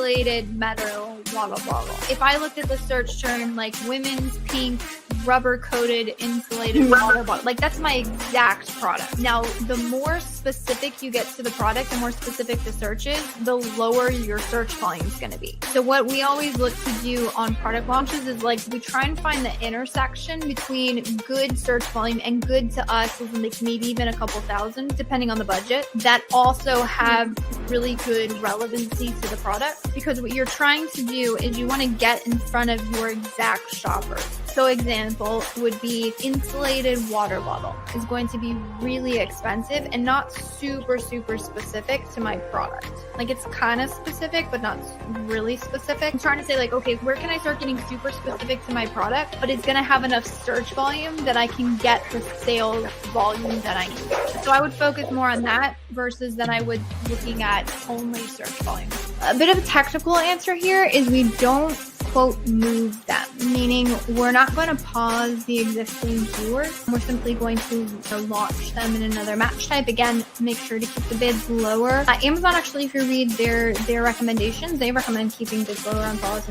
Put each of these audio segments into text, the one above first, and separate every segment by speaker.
Speaker 1: insulated metal, blah, blah, blah, blah. If I looked at the search term like women's pink rubber coated insulated water bottle, like that's my exact product. Now, the more specific you get to the product, the more specific the search is, the lower your search volume is going to be. So what we always look to do on product launches is like we try and find the intersection between good search volume and good to us is like maybe even a couple thousand, depending on the budget, that also have really good relevancy to the product. Because what you're trying to do is you want to get in front of your exact shoppers. So example would be insulated water bottle is going to be really expensive and not super specific to my product. Like it's kind of specific, but not really specific. I'm trying to say like, okay, where can I start getting super specific to my product, but it's going to have enough search volume that I can get the sales volume that I need. So I would focus more on that versus that I would looking at only search volume. A bit of a technical answer here is we don't quote move them, meaning we're not going to pause the existing keywords. We're simply going to launch them in another match type. Again, make sure to keep the bids lower. Amazon actually, if you read their recommendations, they recommend keeping bids lower on broad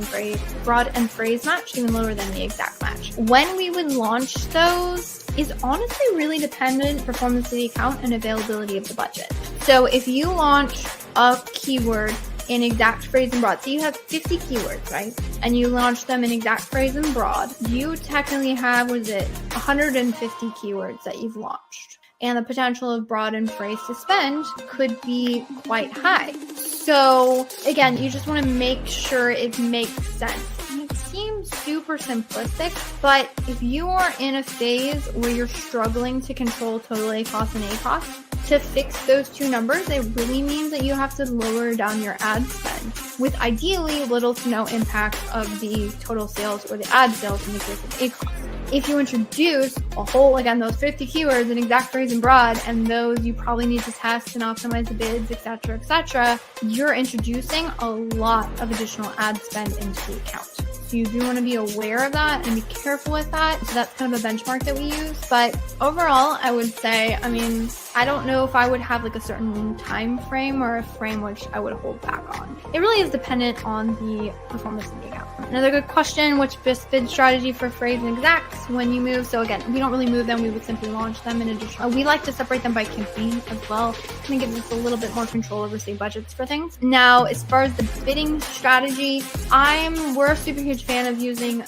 Speaker 1: and phrase match, even lower than the exact match. When we would launch those is honestly really dependent on performance of the account and availability of the budget. So if you launch a keyword in exact phrase and broad, so you have 50 keywords, right? And you launch them in exact phrase and broad, you technically have, 150 keywords that you've launched. And the potential of broad and phrase to spend could be quite high. So again, you just want to make sure it makes sense. It seems super simplistic, but if you are in a phase where you're struggling to control total ACoS and ACoS, to fix those two numbers, it really means that you have to lower down your ad spend with ideally little to no impact of the total sales or the ad sales in the case of ACoS. If you introduce a whole, again, those 50 keywords in exact phrase and broad, and those you probably need to test and optimize the bids, etc., you're introducing a lot of additional ad spend into the account. So you do want to be aware of that and be careful with that. So that's kind of a benchmark that we use. But overall, I would say, I don't know if I would have like a certain time frame or a frame which I would hold back on. It really is dependent on the performance of the account. Another good question, which best bid strategy for phrase and exacts when you move? So again, we don't really move them. We would simply launch them in addition. We like to separate them by campaign as well. I think it gives us a little bit more control over, say, budgets for things. Now, as far as the bidding strategy, we're a super huge fan of using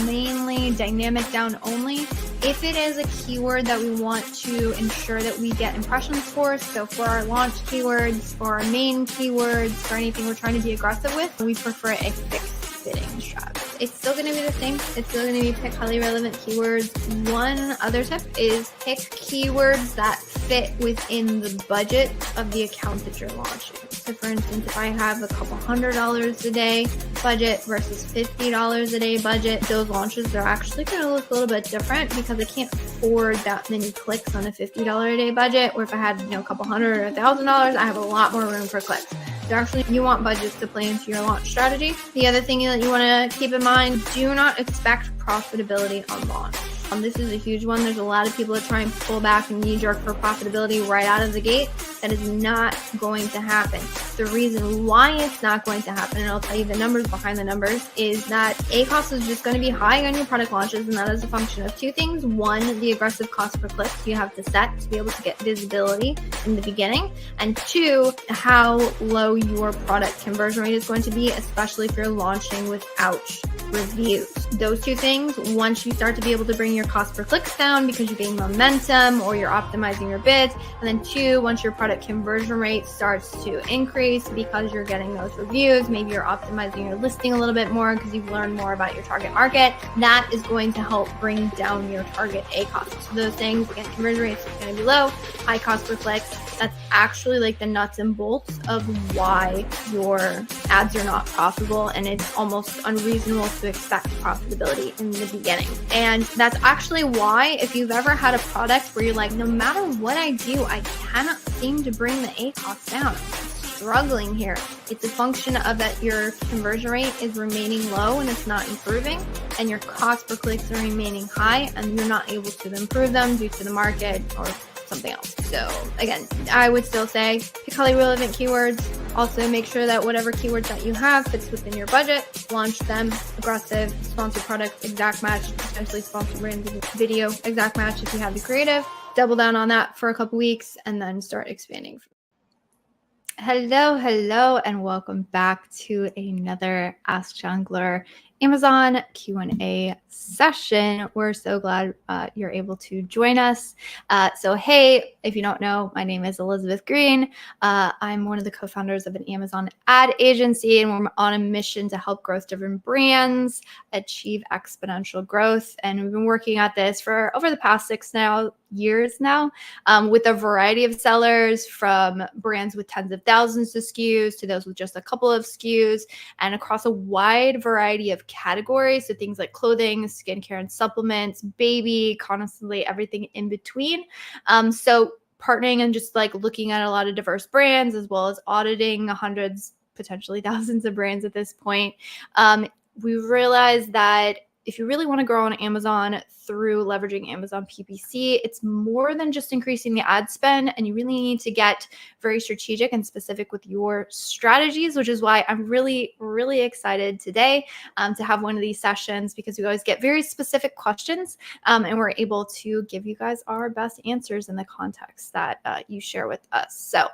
Speaker 1: mainly dynamic down only. If it is a keyword that we want to ensure that we get impressions for, so for our launch keywords, for our main keywords, for anything we're trying to be aggressive with, we prefer a fixed bidding strategy. It's still going to be the same. It's still going to be pick highly relevant keywords. One other tip is pick keywords that fit within the budget of the account that you're launching. So for instance, if I have a couple $100 a day budget versus $50 a day budget, those launches are actually going to look a little bit different because I can't afford that many clicks on a $50 a day budget. Or if I had, a couple $100 or $1,000, I have a lot more room for clicks. So actually, you want budgets to play into your launch strategy. The other thing that you want to keep in mind, do not expect profitability on launch. This is a huge one. There's a lot of people that try and pull back and knee-jerk for profitability right out of the gate. That is not going to happen. The reason why it's not going to happen, and I'll tell you the numbers behind the numbers, is that ACoS is just going to be high on your product launches, and that is a function of two things. One, the aggressive cost per click you have to set to be able to get visibility in the beginning, and two, how low your product conversion rate is going to be, especially if you're launching without reviews. Those two things, once you start to be able to bring your cost per clicks down because you gain momentum or you're optimizing your bids, and then two, once your product conversion rate starts to increase because you're getting those reviews, maybe you're optimizing your listing a little bit more because you've learned more about your target market, that is going to help bring down your target ACoS. So those things, again, conversion rates are going to be low, high cost per clicks. That's actually like the nuts and bolts of why your ads are not profitable, and it's almost unreasonable to expect profitability in the beginning. And that's actually why, if you've ever had a product where you're like, no matter what I do, I cannot seem to bring the ACoS down, I'm struggling here, it's a function of that your conversion rate is remaining low and it's not improving, and your cost per clicks are remaining high and you're not able to improve them due to the market or something else. So again, I would still say pick highly relevant keywords, Also, make sure that whatever keywords that you have fits within your budget. Launch them. Aggressive, sponsored product, exact match, potentially sponsored brand video, exact match if you have the creative. Double down on that for a couple weeks and then start expanding. Hello, and welcome back to another Ask Junglr Amazon Q&A session. We're so glad you're able to join us. So hey, if you don't know, my name is Elizabeth Greene. I'm one of the co-founders of an Amazon ad agency, and we're on a mission to help growth-driven brands achieve exponential growth. And we've been working at this for over the past 6 years now, with a variety of sellers, from brands with tens of thousands of SKUs to those with just a couple of SKUs, and across a wide variety of categories. So things like clothing, skincare and supplements, baby, constantly everything in between. So partnering and just like looking at a lot of diverse brands, as well as auditing hundreds, potentially thousands of brands at this point. We realized that if you really want to grow on Amazon through leveraging Amazon PPC, it's more than just increasing the ad spend, and you really need to get very strategic and specific with your strategies, which is why I'm really, really excited today to have one of these sessions, because we always get very specific questions, and we're able to give you guys our best answers in the context that you share with us. So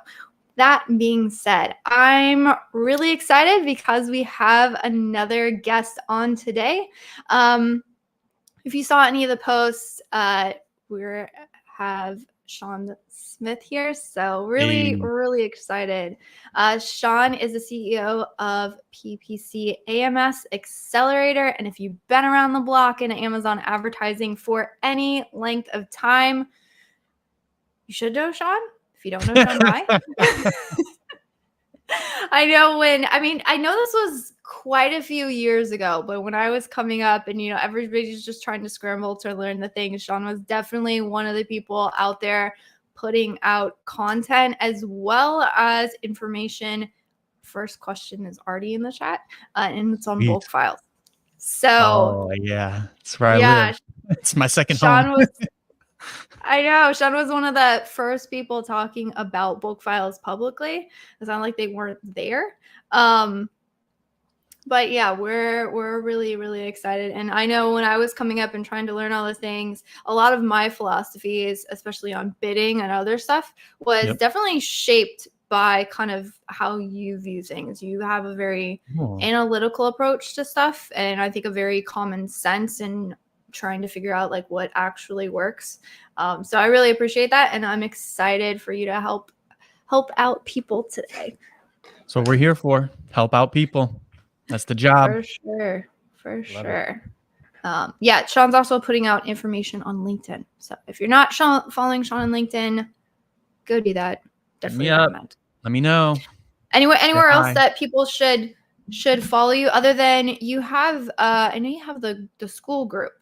Speaker 1: that being said, I'm really excited because we have another guest on today. If you saw any of the posts, we have Sean Smith here. So really excited. Sean is the CEO of PPC AMS Accelerator. And if you've been around the block in Amazon advertising for any length of time, you should know Sean. If you don't know Sean, why? I know this was quite a few years ago, but when I was coming up and, everybody's just trying to scramble to learn the things, Sean was definitely one of the people out there putting out content as well as information. First question is already in the chat, and it's on bulk files. So,
Speaker 2: that's where I live. It's my second home.
Speaker 1: I know Sean was one of the first people talking about bulk files publicly. It's not like they weren't there. But yeah, we're really, really excited. And I know when I was coming up and trying to learn all the things, a lot of my philosophies, especially on bidding and other stuff, was definitely shaped by kind of how you view things. You have a very analytical approach to stuff, and I think a very common sense in trying to figure out like what actually works. So I really appreciate that, and I'm excited for you to help out people today.
Speaker 2: So we're here for help out people. That's the job.
Speaker 1: For sure. Sean's also putting out information on LinkedIn. So if you're not following Sean on LinkedIn, go do that. Definitely recommend.
Speaker 2: Let me know.
Speaker 1: Anywhere else that people should follow you, other than you have I know you have the school group.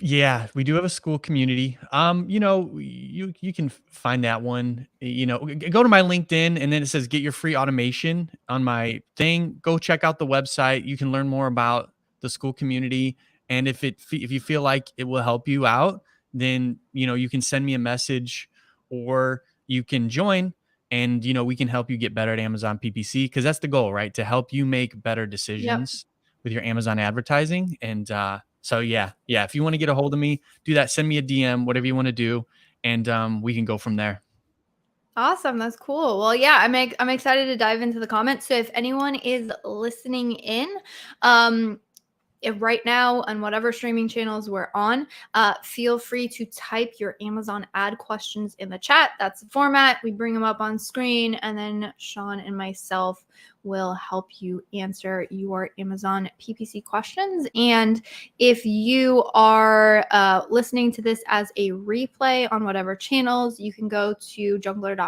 Speaker 2: Yeah, we do have a school community. You can find that one. Go to my LinkedIn, and then it says get your free automation on my thing. Go check out the website. You can learn more about the school community, and if you feel like it will help you out, then you can send me a message, or you can join, and we can help you get better at Amazon PPC, because that's the goal, right? To help you make better decisions with your Amazon advertising. And so if you want to get a hold of me, do that. Send me a DM, whatever you want to do, and we can go from there.
Speaker 1: Awesome. That's cool. Well, I'm excited to dive into the comments. So if anyone is listening in, right now on whatever streaming channels we're on, feel free to type your Amazon ad questions in the chat. That's the format. We bring them up on screen, and then Sean and myself will help you answer your Amazon PPC questions. And if you are listening to this as a replay on whatever channels, you can go to junglr.com/live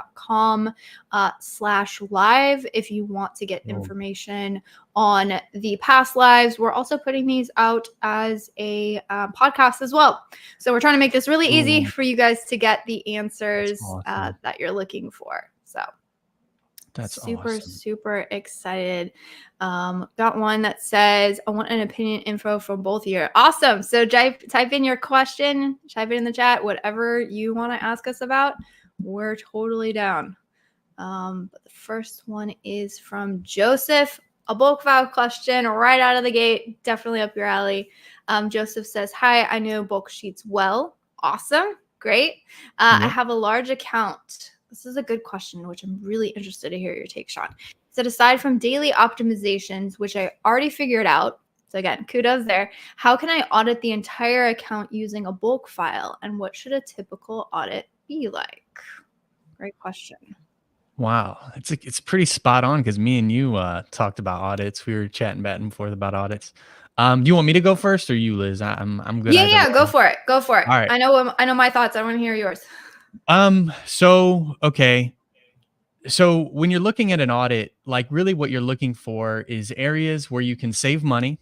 Speaker 1: if you want to get information on the past lives. We're also putting these out as a podcast as well. So we're trying to make this really easy for you guys to get the answers that you're looking for. So
Speaker 2: that's
Speaker 1: super excited. Got one that says, I want an opinion info from both of you. Awesome. So type in your question, type it in the chat, whatever you want to ask us about. We're totally down. But the first one is from Joseph. A bulk file question right out of the gate. Definitely up your alley. Joseph says, hi, I know bulk sheets well. Awesome. Great. I have a large account. This is a good question, which I'm really interested to hear your take, Sean. So aside from daily optimizations, which I already figured out, so again, kudos there. How can I audit the entire account using a bulk file? And what should a typical audit be like? Great question.
Speaker 2: Wow, it's pretty spot on because me and you talked about audits. We were chatting back and forth about audits. Do you want me to go first or you, Liz? I'm good.
Speaker 1: Yeah, go for it. Go for it.
Speaker 2: All right.
Speaker 1: I know my thoughts. I want to hear yours.
Speaker 2: Okay. So when you're looking at an audit, like really what you're looking for is areas where you can save money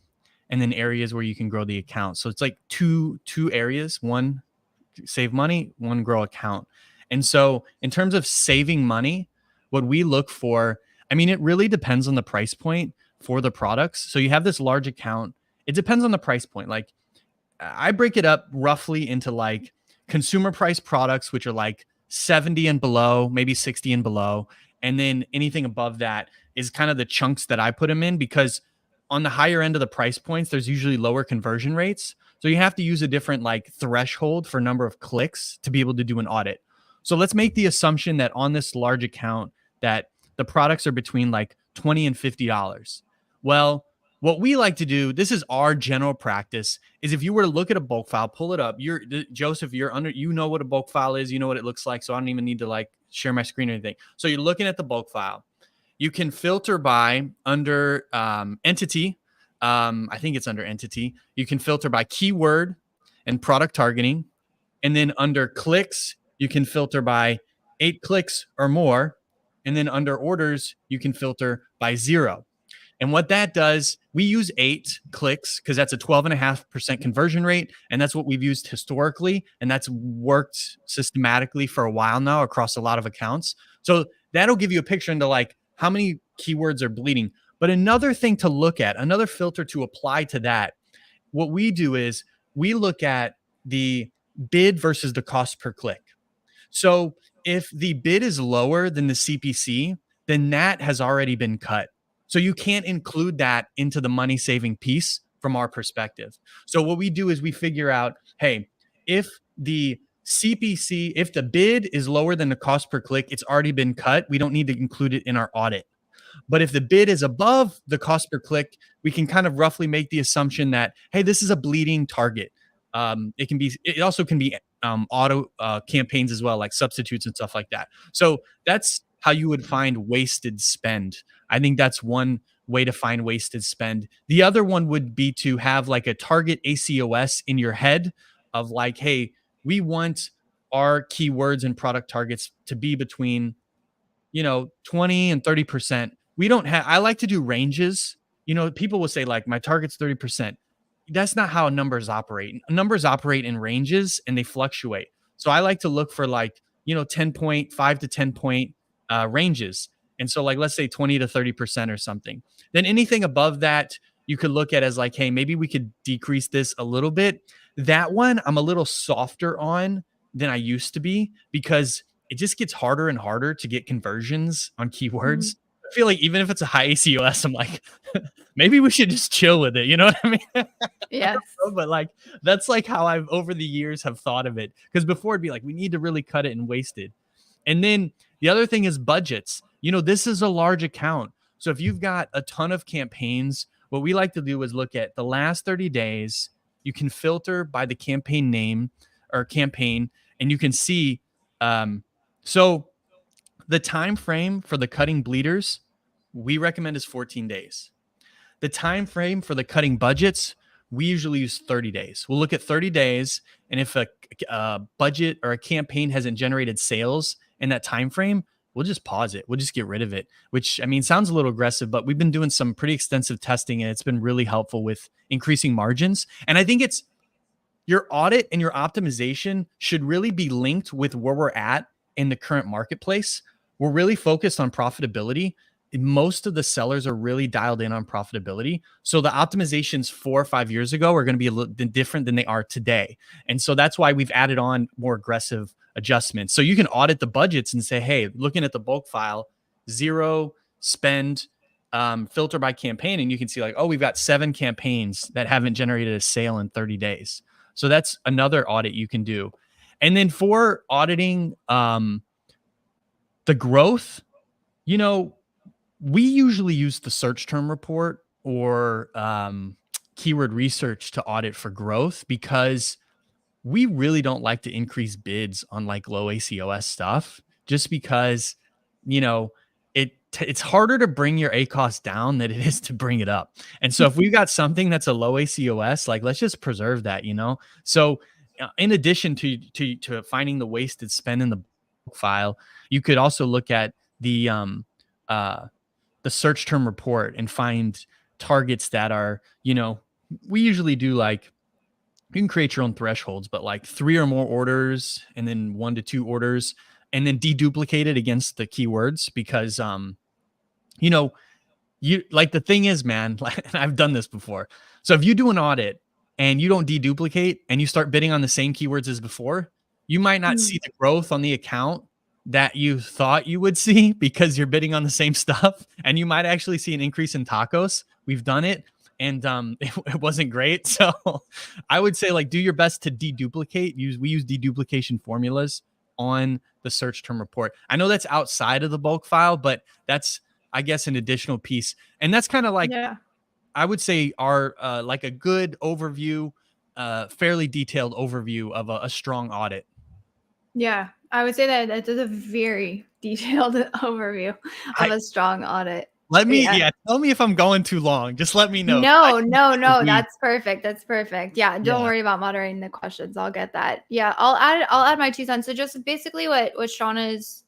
Speaker 2: and then areas where you can grow the account. So it's like two areas, one save money, one grow account. And so in terms of saving money, what we look for, I mean, it really depends on the price point for the products. So you have this large account. It depends on the price point. Like I break it up roughly into like consumer price products, which are like 70 and below, maybe 60 and below. And then anything above that is kind of the chunks that I put them in, because on the higher end of the price points, there's usually lower conversion rates. So you have to use a different like threshold for number of clicks to be able to do an audit. So let's make the assumption that on this large account that the products are between like $20 and $50. Well, what we like to do, this is our general practice, is if you were to look at a bulk file, pull it up. Joseph, you know what a bulk file is, you know what it looks like. So I don't even need to like share my screen or anything. So you're looking at the bulk file. You can filter by under entity. I think it's under entity. You can filter by keyword and product targeting. And then under clicks, you can filter by 8 clicks or more. And then under orders, you can filter by 0. And what that does, we use 8 clicks because that's a 12.5% conversion rate. And that's what we've used historically. And that's worked systematically for a while now across a lot of accounts. So that'll give you a picture into like how many keywords are bleeding. But another thing to look at, another filter to apply to that, what we do is we look at the bid versus the cost per click. So if the bid is lower than the CPC, then that has already been cut. So you can't include that into the money saving piece from our perspective. So what we do is we figure out, hey, if the CPC, if the bid is lower than the cost per click, it's already been cut. We don't need to include it in our audit. But if the bid is above the cost per click, we can kind of roughly make the assumption that, hey, this is a bleeding target. It also can be auto campaigns as well, like substitutes and stuff like that. So that's how you would find wasted spend. I think that's one way to find wasted spend. The other one would be to have like a target ACOS in your head of like, hey, we want our keywords and product targets to be between, 20 and 30%. I like to do ranges. People will say like my target's 30%. That's not how numbers operate. Numbers operate in ranges and they fluctuate. So I like to look for like, 5 to 10 point ranges. And so like, let's say 20 to 30% or something. Then anything above that, you could look at as like, hey, maybe we could decrease this a little bit. That one I'm a little softer on than I used to be because it just gets harder and harder to get conversions on keywords. Mm-hmm. I feel like even if it's a high ACOS, I'm like, maybe we should just chill with it. You know what I mean?
Speaker 1: Yes.
Speaker 2: But like, that's like how I've over the years have thought of it. Because before it'd be like, we need to really cut it and waste it. And then the other thing is budgets. This is a large account. So if you've got a ton of campaigns, what we like to do is look at the last 30 days. You can filter by the campaign name or campaign, and you can see. So the time frame for the cutting bleeders, we recommend is 14 days. The time frame for the cutting budgets, we usually use 30 days. We'll look at 30 days, and if a budget or a campaign hasn't generated sales in that time frame, we'll just pause it. We'll just get rid of it, which, I mean, sounds a little aggressive, but we've been doing some pretty extensive testing, and it's been really helpful with increasing margins. And I think it's your audit and your optimization should really be linked with where we're at in the current marketplace. We're really focused on profitability. most of the sellers are really dialed in on profitability. So the optimizations 4 or 5 years ago are going to be a little different than they are today. And so that's why we've added on more aggressive adjustments. So you can audit the budgets and say, hey, looking at the bulk file, 0 spend, filter by campaign. And you can see like, oh, we've got 7 campaigns that haven't generated a sale in 30 days. So that's another audit you can do. And then for auditing the growth, you know, we usually use the search term report or keyword research to audit for growth because we really don't like to increase bids on like low ACOS stuff just because, you know, it's harder to bring your ACOS down than it is to bring it up. And so if we've got something that's a low ACOS, like let's just preserve that, you know? So in addition to finding the wasted spend in the file, you could also look at the search term report and find targets that are, you know, we usually do like, you can create your own thresholds, but like 3 or more orders and then 1 to 2 orders and then deduplicate it against the keywords because, you know, you like the thing is, man, like, I've done this before. So if you do an audit and you don't deduplicate and you start bidding on the same keywords as before, you might not see the growth on the account that you thought you would see because you're bidding on the same stuff. And you might actually see an increase in tacos. We've done it and it wasn't great. So I would say like do your best to deduplicate. We use deduplication formulas on the search term report. I know that's outside of the bulk file, but that's, I guess, an additional piece. And that's kind of like, I would say our like a good overview, fairly detailed overview of a strong audit.
Speaker 1: Yeah, I would say that is a very detailed overview of a strong audit.
Speaker 2: Tell me if I'm going too long. Just let me know.
Speaker 1: No, that's perfect. That's perfect. Yeah, don't worry about moderating the questions. I'll get that. Yeah, I'll add my 2 cents. So just basically what Shauna is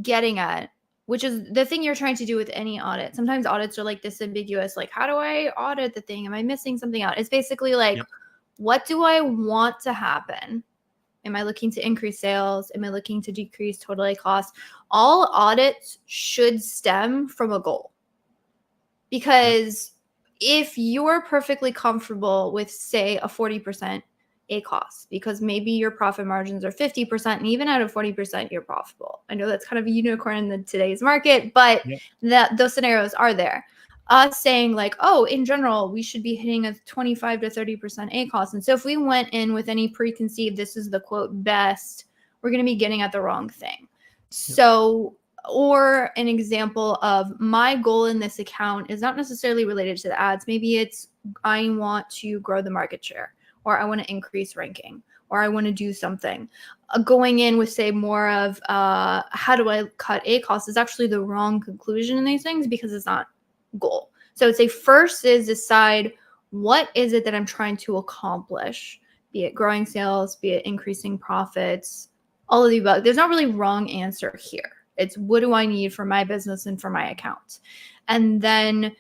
Speaker 1: getting at, which is the thing you're trying to do with any audit. Sometimes audits are like this ambiguous, like, how do I audit the thing? Am I missing something out? It's basically like, what do I want to happen? Am I looking to increase sales? Am I looking to decrease total cost? All audits should stem from a goal. Because if you're perfectly comfortable with, say, a 40% ACOS, because maybe your profit margins are 50%, and even out of 40%, you're profitable. I know that's kind of a unicorn in today's market, but those scenarios are there. Us saying like, oh, in general, we should be hitting a 25 to 30% ACOS. And so if we went in with any preconceived, this is the quote best, we're going to be getting at the wrong thing. So, or an example of my goal in this account is not necessarily related to the ads. Maybe it's, I want to grow the market share, or I want to increase ranking, or I want to do something. Going in with, say, more of how do I cut ACOS is actually the wrong conclusion in these things because it's not goal. So I'd say first is decide what is it that I'm trying to accomplish, be it growing sales, be it increasing profits, all of the above. There's not really wrong answer here. It's what do I need for my business and for my account? And then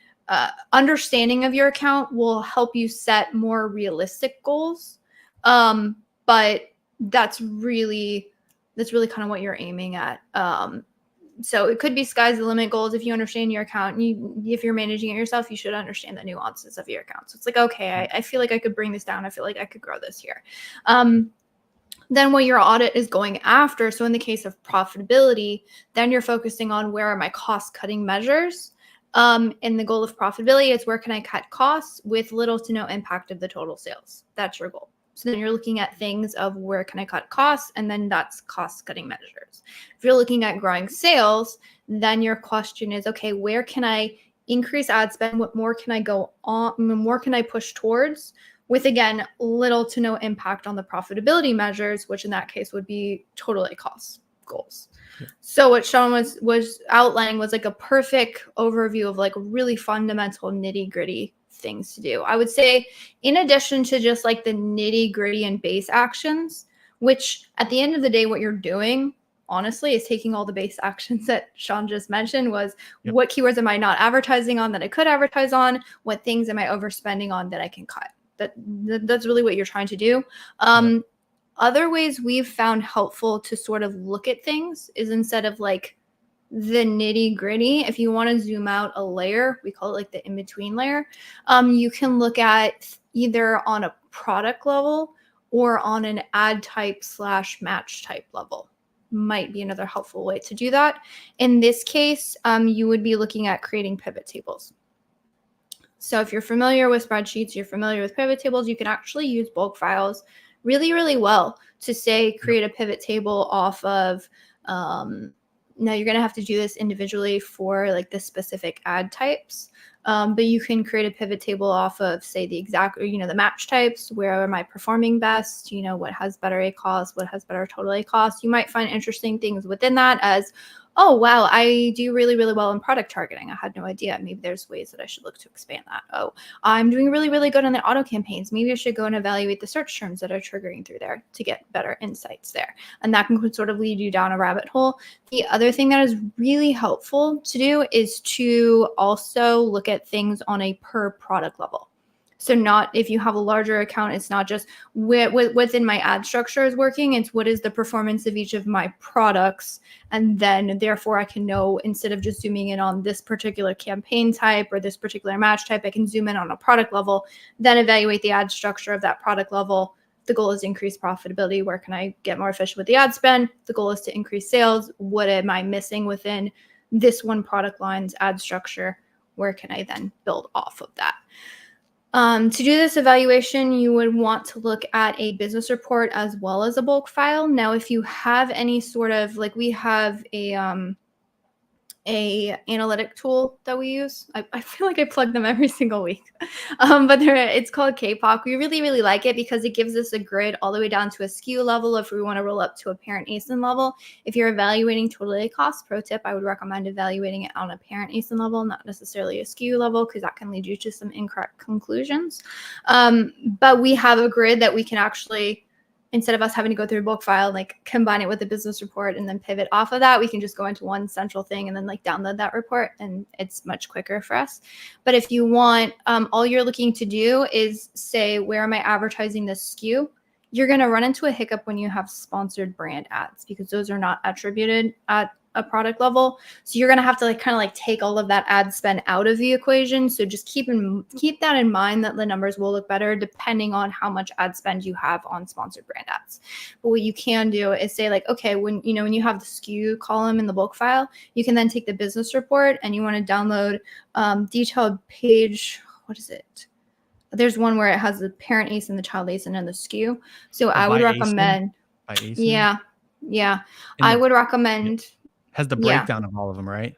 Speaker 1: understanding of your account will help you set more realistic goals. But that's really kind of what you're aiming at. So it could be sky's the limit goals. If you understand your account and if you're managing it yourself, you should understand the nuances of your account. So it's like, okay, I feel like I could bring this down. I feel like I could grow this here. Then what your audit is going after. So in the case of profitability, then you're focusing on where are my cost cutting measures. And the goal of profitability is where can I cut costs with little to no impact of the total sales. That's your goal. So then you're looking at things of where can I cut costs, and then that's cost cutting measures. If you're looking at growing sales, then your question is, okay, where can I increase ad spend? What more can I go on? More can I push towards with, again, little to no impact on the profitability measures, which in that case would be total cost goals. So what Sean was outlining was like a perfect overview of like really fundamental nitty gritty things to do. I would say in addition to just like the nitty gritty and base actions, which at the end of the day, what you're doing honestly is taking all the base actions that Sean just mentioned was what keywords am I not advertising on that I could advertise on? What things am I overspending on that I can cut? That's really what you're trying to do. Other ways we've found helpful to sort of look at things is instead of like the nitty gritty, if you want to zoom out a layer, we call it like the in-between layer, you can look at either on a product level or on an ad type / match type level. Might be another helpful way to do that. In this case, you would be looking at creating pivot tables. So if you're familiar with spreadsheets, you're familiar with pivot tables, you can actually use bulk files really, really well to say create a pivot table off of, now you're going to have to do this individually for like the specific ad types. But you can create a pivot table off of, say, the exact, or, the match types. Where am I performing best? What has better ACoS, what has better total ACoS. You might find interesting things within that as, oh, wow, I do really, really well in product targeting. I had no idea. Maybe there's ways that I should look to expand that. Oh, I'm doing really, really good on the auto campaigns. Maybe I should go and evaluate the search terms that are triggering through there to get better insights there. And that can sort of lead you down a rabbit hole. The other thing that is really helpful to do is to also look at things on a per product level. So not, if you have a larger account, it's not just within my ad structure is working. It's what is the performance of each of my products. And then therefore I can know, instead of just zooming in on this particular campaign type or this particular match type, I can zoom in on a product level, then evaluate the ad structure of that product level. The goal is increase profitability. Where can I get more efficient with the ad spend? The goal is to increase sales. What am I missing within this one product line's ad structure? Where can I then build off of that? To do this evaluation, you would want to look at a business report as well as a bulk file. Now, if you have any sort of, like, we have a analytic tool that we use. I feel like I plug them every single week. But it's called KPOC. We really, really like it because it gives us a grid all the way down to a SKU level if we want to roll up to a parent ASIN level. If you're evaluating total ACoS, pro tip, I would recommend evaluating it on a parent ASIN level, not necessarily a SKU level, because that can lead you to some incorrect conclusions. But we have a grid that we can actually, instead of us having to go through a bulk file, like combine it with a business report and then pivot off of that, we can just go into one central thing and then like download that report, and it's much quicker for us. But if you want, all you're looking to do is say, where am I advertising this SKU? You're going to run into a hiccup when you have sponsored brand ads, because those are not attributed at a product level. So you're going to have to kind of take all of that ad spend out of the equation. So just keep that in mind, that the numbers will look better depending on how much ad spend you have on sponsored brand ads. But what you can do is say, okay, when you have the SKU column in the bulk file, you can then take the business report and you want to download detailed page. What is it? There's one where it has the parent ASIN, the child ASIN, and the SKU. So I would recommend.
Speaker 2: By ASIN?
Speaker 1: Yeah. I would recommend.
Speaker 2: Has the breakdown of all of them, right?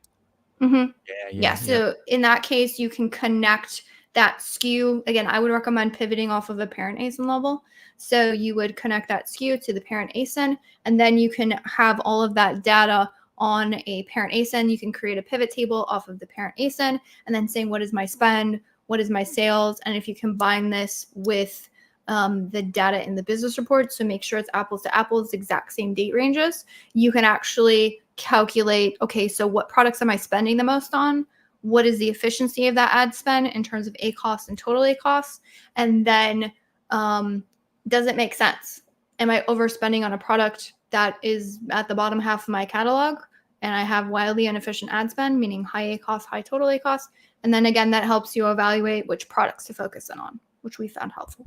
Speaker 1: Mm-hmm. Yeah. So in that case, you can connect that SKU. Again, I would recommend pivoting off of a parent ASIN level. So you would connect that SKU to the parent ASIN, and then you can have all of that data on a parent ASIN. You can create a pivot table off of the parent ASIN, and then saying, what is my spend? What is my sales? And if you combine this with the data in the business report, so make sure it's apples to apples, exact same date ranges, you can actually calculate, okay, so what products am I spending the most on? What is the efficiency of that ad spend in terms of ACoS and total ACoS? And then does it make sense? Am I overspending on a product that is at the bottom half of my catalog and I have wildly inefficient ad spend, meaning high ACoS, high total ACoS? And then again, that helps you evaluate which products to focus in on, which we found helpful.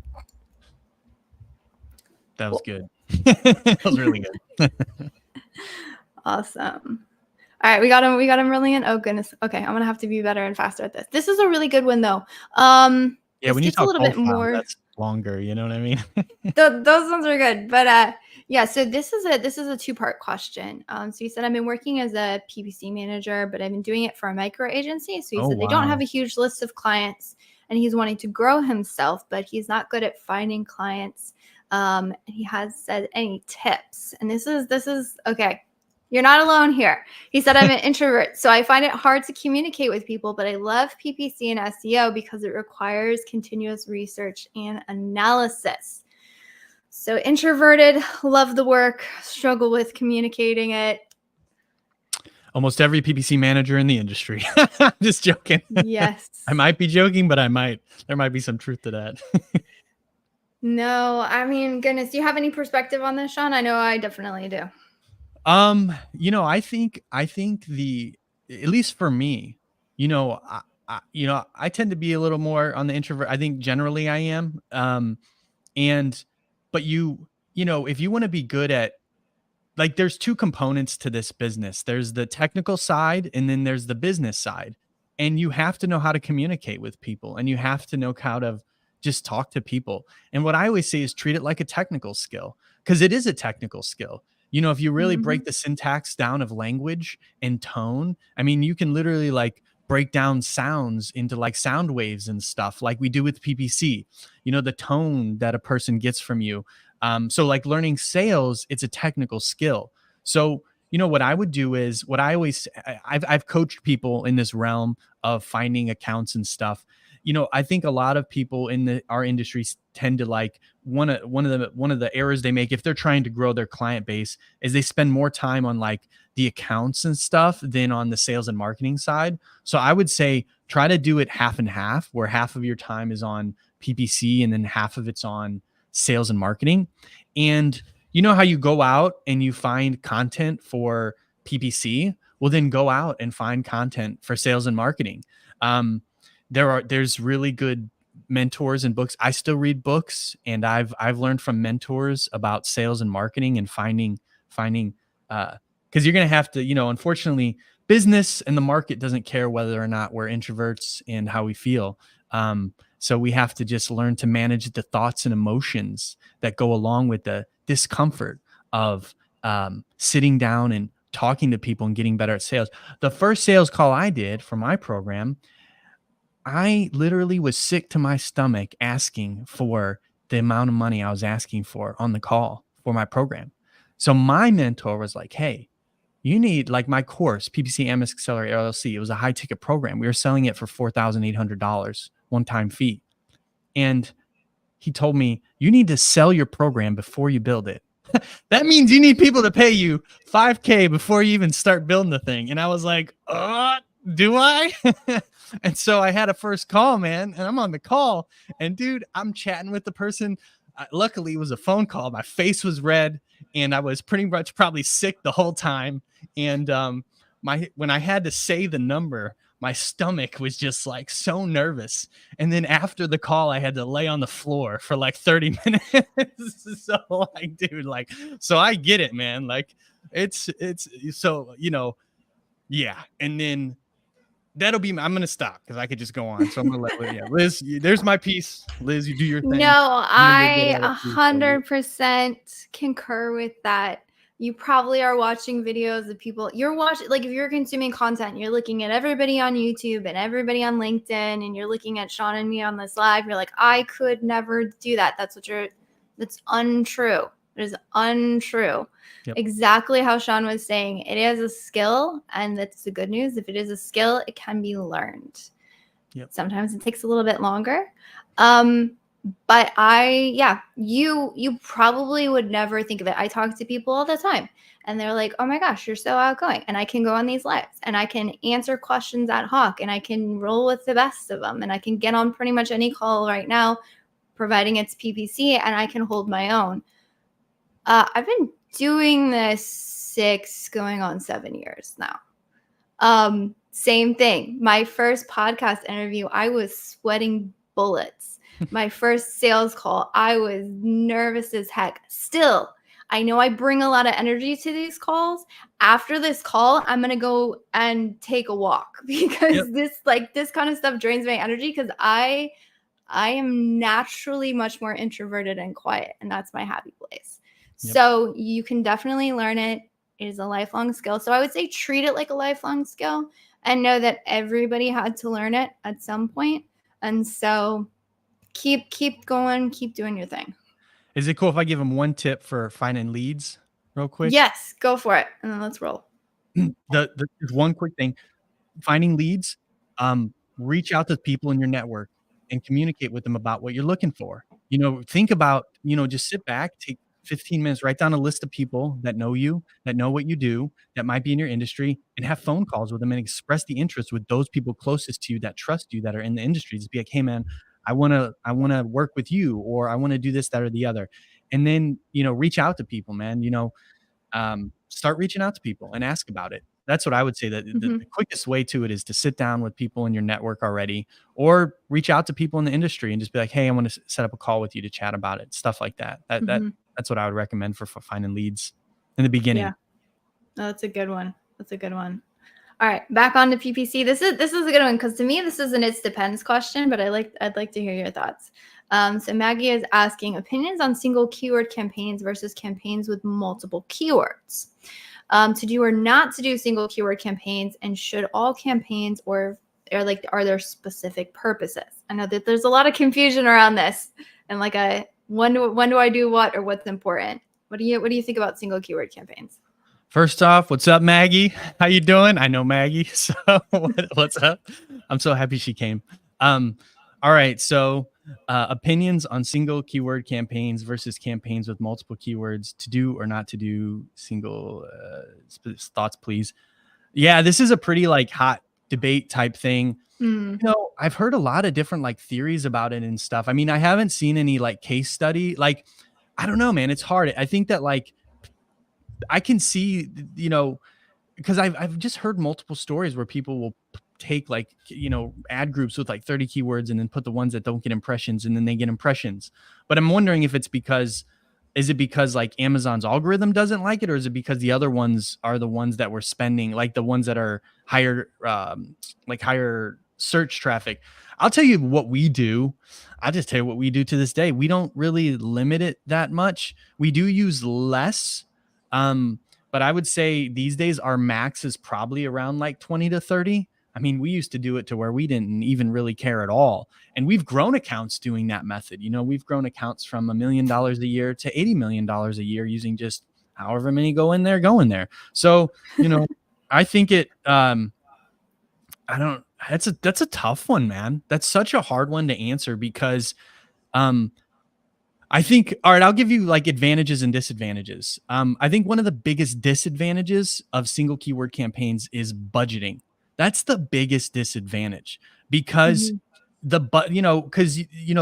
Speaker 2: That was good. That was really good.
Speaker 1: Awesome. All right, we got him rolling in. Oh goodness. Okay, I'm gonna have to be better and faster at this. This is a really good one though.
Speaker 2: Yeah, when you talk a little bit more, that's longer. You know what I mean?
Speaker 1: Those ones are good, but yeah. So this is a two-part question. So he said, I've been working as a PPC manager, but I've been doing it for a micro agency. So he said they don't have a huge list of clients, and he's wanting to grow himself, but he's not good at finding clients. And he has said, any tips? And this is okay. You're not alone here. He said, I'm an introvert, so I find it hard to communicate with people, but I love PPC and SEO because it requires continuous research and analysis. So introverted, love the work, struggle with communicating it.
Speaker 2: Almost every PPC manager in the industry. I'm just joking.
Speaker 1: Yes.
Speaker 2: I might be joking, but there might be some truth to that.
Speaker 1: No, I mean, goodness, do you have any perspective on this, Sean? I know I definitely do.
Speaker 2: I think at least for me, you know, I tend to be a little more on the introvert. I think generally I am. And but if you want to be good at, like, there's two components to this business. There's the technical side and then there's the business side. And you have to know how to communicate with people and you have to know how to just talk to people. And what I always say is treat it like a technical skill, because it is a technical skill. If you really
Speaker 1: Mhm.
Speaker 2: break the syntax down of language and tone, I mean, you can literally like break down sounds into like sound waves and stuff like we do with PPC, the tone that a person gets from you. So like learning sales, it's a technical skill. So, what I would do is what I always I've coached people in this realm of finding accounts and stuff. I think a lot of people in our industries tend to like one of the errors they make if they're trying to grow their client base is they spend more time on like the accounts and stuff than on the sales and marketing side. So I would say try to do it half and half, where half of your time is on PPC and then half of it's on sales and marketing. And you know how you go out and you find content for PPC? Well, then go out and find content for sales and marketing. Um, there's really good mentors and books. I still read books, and I've learned from mentors about sales and marketing and finding because you're gonna have to, unfortunately, business and the market doesn't care whether or not we're introverts and how we feel. So we have to just learn to manage the thoughts and emotions that go along with the discomfort of sitting down and talking to people and getting better at sales. The first sales call I did for my program, I literally was sick to my stomach asking for the amount of money I was asking for on the call for my program. So my mentor was like, "Hey, you need like my course, PPC MS Accelerator LLC. It was a high ticket program. We were selling it for $4,800 one time fee." And he told me, "You need to sell your program before you build it." That means you need people to pay you 5K before you even start building the thing. And I was like, do I? And so I had a first call, man, and I'm on the call, and dude, I'm chatting with the person. Luckily, it was a phone call. My face was red, and I was pretty much probably sick the whole time. And when I had to say the number, my stomach was just like so nervous. And then after the call, I had to lay on the floor for like 30 minutes. So like, dude, like, so I get it, man. Like it's so, yeah. And then I'm going to stop because I could just go on. So I'm going to let, yeah, Liz, there's my piece. Liz, you do your thing.
Speaker 1: No,
Speaker 2: You're good
Speaker 1: I
Speaker 2: at it too, so
Speaker 1: 100% concur with that. You probably are watching videos of people you're watching, like if you're consuming content, you're looking at everybody on YouTube and everybody on LinkedIn, and you're looking at Sean and me on this live. You're like, I could never do that. That's untrue. It is untrue.
Speaker 2: Yep.
Speaker 1: Exactly how Sean was saying. It is a skill, and that's the good news. If it is a skill, it can be learned.
Speaker 2: Yep.
Speaker 1: Sometimes it takes a little bit longer. But you probably would never think of it. I talk to people all the time, and they're like, "Oh my gosh, you're so outgoing." And I can go on these lives and I can answer questions ad hoc and I can roll with the best of them. And I can get on pretty much any call right now, providing it's PPC, and I can hold my own. I've been doing this 6 going on 7 years now. Same thing. My first podcast interview, I was sweating bullets. My first sales call, I was nervous as heck. Still, I know I bring a lot of energy to these calls. After this call, I'm going to go and take a walk because this kind of stuff drains my energy, because I am naturally much more introverted and quiet, and that's my happy place.
Speaker 2: Yep.
Speaker 1: So you can definitely learn it. It is a lifelong skill. So I would say treat it like a lifelong skill and know that everybody had to learn it at some point. And so keep going, keep doing your thing.
Speaker 2: Is it cool if I give them one tip for finding leads real quick?
Speaker 1: Yes, go for it. And then let's roll.
Speaker 2: There's one quick thing. Finding leads, reach out to people in your network and communicate with them about what you're looking for. Think about, just sit back, take 15 minutes, write down a list of people that know you, that know what you do, that might be in your industry, and have phone calls with them and express the interest with those people closest to you that trust you, that are in the industry. Just be like, "Hey man, I want to work with you," or "I want to do this, that, or the other." And then, reach out to people, man. start reaching out to people and ask about it. That's what I would say, that the quickest way to it is to sit down with people in your network already, or reach out to people in the industry and just be like, "Hey, I want to set up a call with you to chat about it." Stuff like that. That's what I would recommend for finding leads in the beginning.
Speaker 1: Yeah, no, that's a good one. That's a good one. All right, back on to PPC. This is a good one, because to me this is an "it depends" question, but I'd like to hear your thoughts. So Maggie is asking opinions on single keyword campaigns versus campaigns with multiple keywords. To do or not to do single keyword campaigns, and should all campaigns are there specific purposes? I know that there's a lot of confusion around this, and like when do I do what, or what's important? What do you think about single keyword campaigns?
Speaker 2: First off, what's up, Maggie? How you doing? I know Maggie, so what's up? I'm so happy she came. All right, so opinions on single keyword campaigns versus campaigns with multiple keywords. To do or not to do single thoughts, please. Yeah, this is a pretty like hot debate type thing. You know, I've heard a lot of different like theories about it and stuff. I mean, I haven't seen any like case study. Like, I don't know, man. It's hard. I think that like I can see, you know, because I've just heard multiple stories where people will take like, you know, ad groups with like 30 keywords and then put the ones that don't get impressions, and then they get impressions. But I'm wondering if it's is it because like Amazon's algorithm doesn't like it, or is it because the other ones are the ones that we're spending, like the ones that are higher, like higher search traffic? I'll tell you what we do. I'll just tell you what we do to this day. We don't really limit it that much. We do use less. But I would say these days our max is probably around like 20 to 30. I mean, we used to do it to where we didn't even really care at all. And we've grown accounts doing that method. You know, we've grown accounts from $1 million a year to $80 million a year using just however many go in there. So, you know, I think that's a tough one, man. That's such a hard one to answer, because, I think, all right, I'll give you like advantages and disadvantages. I think one of the biggest disadvantages of single keyword campaigns is budgeting. That's the biggest disadvantage, because because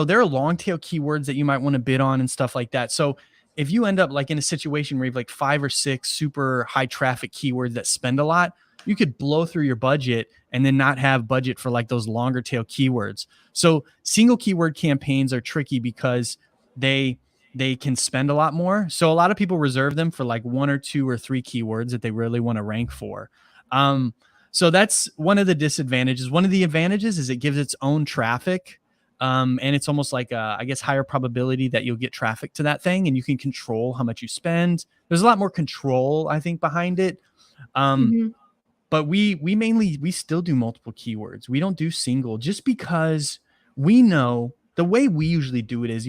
Speaker 2: there are long tail keywords that you might want to bid on and stuff like that. So if you end up like in a situation where you have like 5 or 6 super high traffic keywords that spend a lot, you could blow through your budget and then not have budget for like those longer tail keywords. So single keyword campaigns are tricky because they can spend a lot more. So a lot of people reserve them for like 1 or 2 or 3 keywords that they really want to rank for. So that's one of the disadvantages. One of the advantages is it gives its own traffic. And it's almost like I guess higher probability that you'll get traffic to that thing, and you can control how much you spend. There's a lot more control, I think, behind it. But we still do multiple keywords. We don't do single, just because we know the way we usually do it is,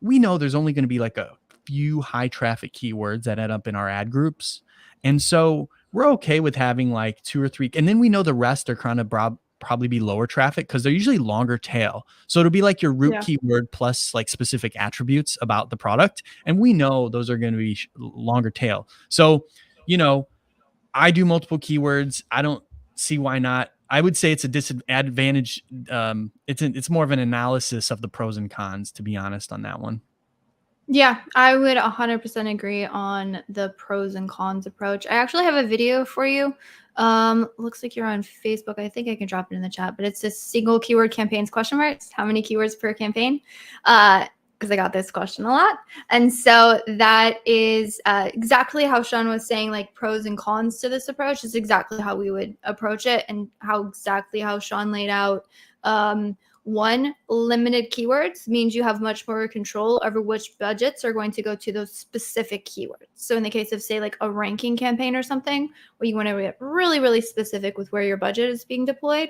Speaker 2: we know there's only going to be like a few high traffic keywords that end up in our ad groups. And so we're okay with having like 2 or 3. And then we know the rest are kind of probably be lower traffic, because they're usually longer tail. So it'll be like your root keyword plus like specific attributes about the product. And we know those are going to be longer tail. So, I do multiple keywords. I don't see why not. I would say it's a disadvantage. It's more of an analysis of the pros and cons, to be honest, on that one.
Speaker 1: Yeah, I would 100% agree on the pros and cons approach. I actually have a video for you. Looks like you're on Facebook. I think I can drop it in the chat, but it's a single keyword campaigns question marks. How many keywords per campaign? Because I got this question a lot. And so that is exactly how Sean was saying, like pros and cons to this approach is exactly how we would approach it, and how Sean laid out. One, limited keywords means you have much more control over which budgets are going to go to those specific keywords. So in the case of, say, like a ranking campaign or something, where you want to get really, really specific with where your budget is being deployed,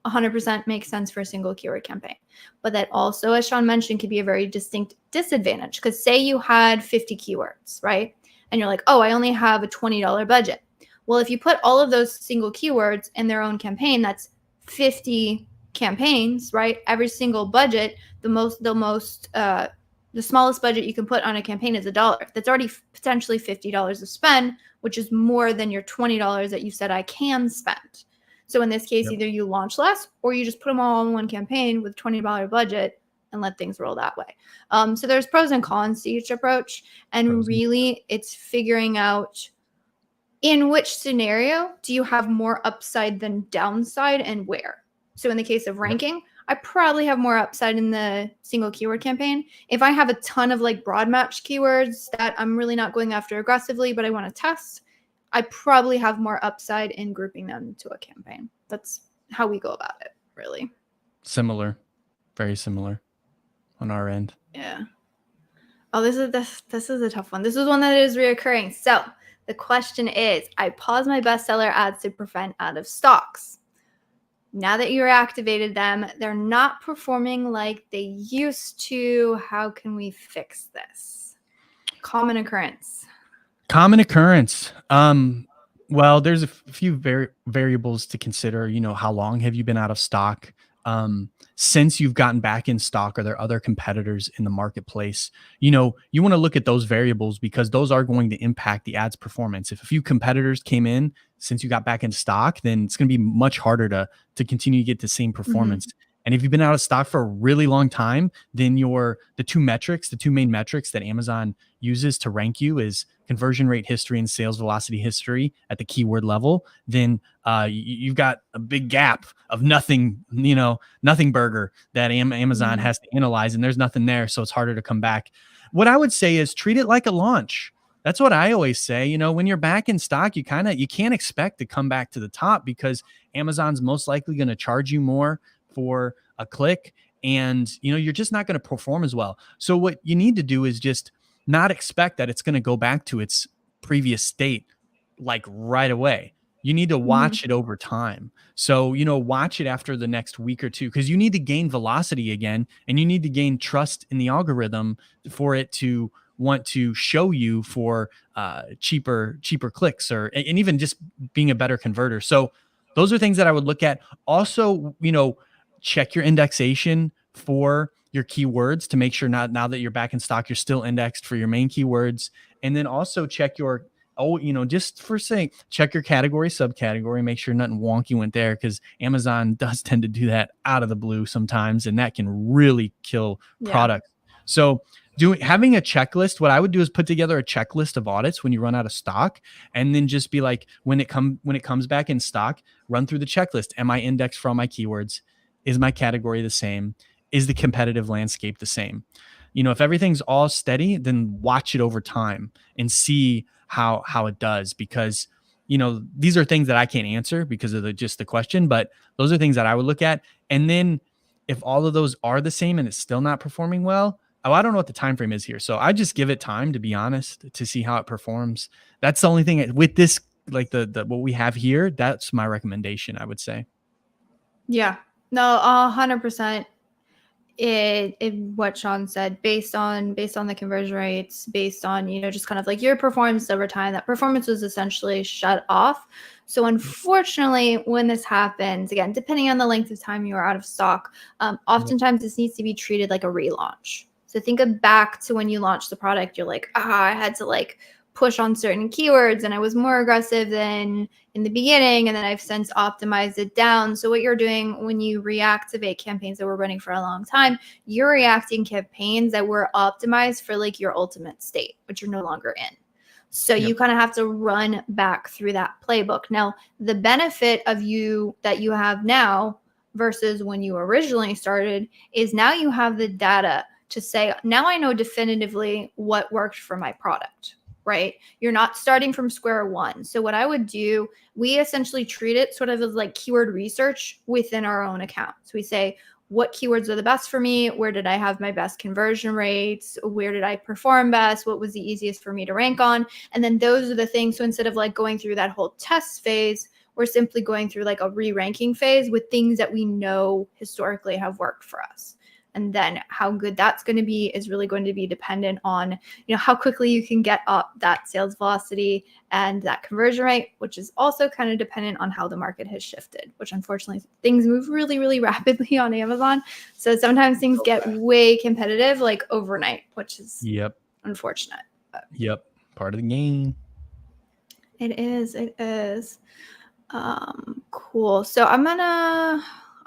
Speaker 1: 100% makes sense for a single keyword campaign. But that also, as Sean mentioned, could be a very distinct disadvantage, because say you had 50 keywords, right? And you're like, oh, I only have a $20 budget. Well, if you put all of those single keywords in their own campaign, that's 50 campaigns, right? Every single budget, the smallest budget you can put on a campaign is $1. That's already potentially $50 to spend, which is more than your $20 that you said I can spend. So in this case, either you launch less, or you just put them all in one campaign with $20 budget and let things roll that way. So there's pros and cons to each approach. And really, it's figuring out In which scenario do you have more upside than downside, and where? So in the case of ranking, I probably have more upside in the single keyword campaign. If I have a ton of like broad match keywords that I'm really not going after aggressively, but I want to test, I probably have more upside in grouping them to a campaign. That's how we go about it, really.
Speaker 2: Similar, very similar on our end.
Speaker 1: Yeah. Oh, this is a tough one. This is one that is reoccurring. So the question is, I pause my bestseller ads to prevent out of stocks. Now that you activated them, they're not performing like they used to. How can we fix this? Common occurrence.
Speaker 2: Common occurrence. Well, there's a few variables to consider. You know, how long have you been out of stock? Since you've gotten back in stock, are there other competitors in the marketplace? You know, you want to look at those variables because those are going to impact the ads performance. If a few competitors came in since you got back in stock, then it's going to be much harder to continue to get the same performance. And if you've been out of stock for a really long time, then the two main metrics that Amazon uses to rank you is conversion rate history and sales velocity history at the keyword level. Then you've got a big gap of nothing burger that Amazon has to analyze, and there's nothing there, so it's harder to come back. What I would say is treat it like a launch. That's what I always say. You know, when you're back in stock, you can't expect to come back to the top because Amazon's most likely going to charge you more for a click, and you're just not going to perform as well. So what you need to do is just not expect that it's going to go back to its previous state like right away. You need to watch it over time. So, watch it after the next week or two, because you need to gain velocity again, and you need to gain trust in the algorithm for it to want to show you for cheaper clicks, and even just being a better converter. So those are things that I would look at. Also, check your indexation for your keywords to make sure now that you're back in stock, you're still indexed for your main keywords. And then also check your, just for saying, check your category, subcategory, make sure nothing wonky went there, because Amazon does tend to do that out of the blue sometimes, and that can really kill products. So having a checklist, what I would do is put together a checklist of audits when you run out of stock, and then just be like, when it comes back in stock, run through the checklist. Am I indexed for all my keywords? Is my category the same? Is the competitive landscape the same? If everything's all steady, then watch it over time and see how it does, because these are things that I can't answer because of the question, but those are things that I would look at. And then if all of those are the same and it's still not performing well, I don't know what the time frame is here. So I just give it time, to be honest, to see how it performs. That's the only thing with this, like the what we have here. That's my recommendation, I would say.
Speaker 1: Yeah, no, 100%. What Sean said, based on the conversion rates, based on just kind of like your performance over time, that performance was essentially shut off. So unfortunately, when this happens, again, depending on the length of time you are out of stock, oftentimes this needs to be treated like a relaunch. So think back to when you launched the product. You're like, I had to like push on certain keywords and I was more aggressive than in the beginning, and then I've since optimized it down. So what you're doing when you reactivate campaigns that were running for a long time, you're reacting campaigns that were optimized for like your ultimate state, which you're no longer in. So you kind of have to run back through that playbook. Now, the benefit of that you have now versus when you originally started is now you have the data to say, now I know definitively what worked for my product. Right? You're not starting from square one. So what I would do, we essentially treat it sort of as like keyword research within our own account. So we say, what keywords are the best for me? Where did I have my best conversion rates? Where did I perform best? What was the easiest for me to rank on? And then those are the things. So instead of like going through that whole test phase, we're simply going through like a re-ranking phase with things that we know historically have worked for us. And then how good that's going to be is really going to be dependent on, how quickly you can get up that sales velocity and that conversion rate, which is also kind of dependent on how the market has shifted, which unfortunately things move really, really rapidly on Amazon. So sometimes things get way competitive like overnight, which is unfortunate.
Speaker 2: But. Part of the game.
Speaker 1: It is. Cool. So I'm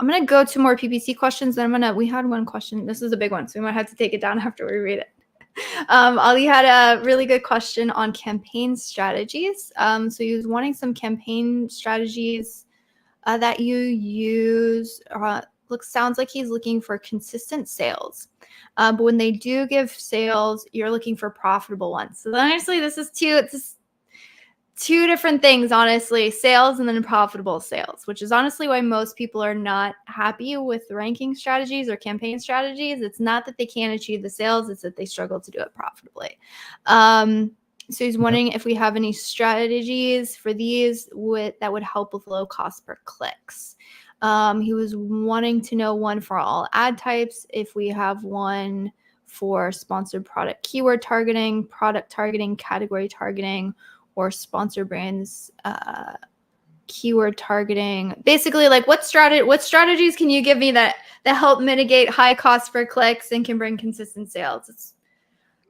Speaker 1: gonna go to more PPC questions. Then we had one question. This is a big one, so we might have to take it down after we read it. Ali had a really good question on campaign strategies. So he was wanting some campaign strategies that you use. Sounds like he's looking for consistent sales. But when they do give sales, you're looking for profitable ones. So honestly, this is two different things, honestly, sales and then profitable sales, which is honestly why most people are not happy with ranking strategies or campaign strategies. It's not that they can't achieve the sales, it's that they struggle to do it profitably. So he's wondering if we have any strategies for these that would help with low cost per clicks. He was wanting to know one for all ad types, if we have one for sponsored product keyword targeting, product targeting, category targeting, or sponsor brands keyword targeting. Basically, like what strategies can you give me that help mitigate high cost per clicks and can bring consistent sales? It's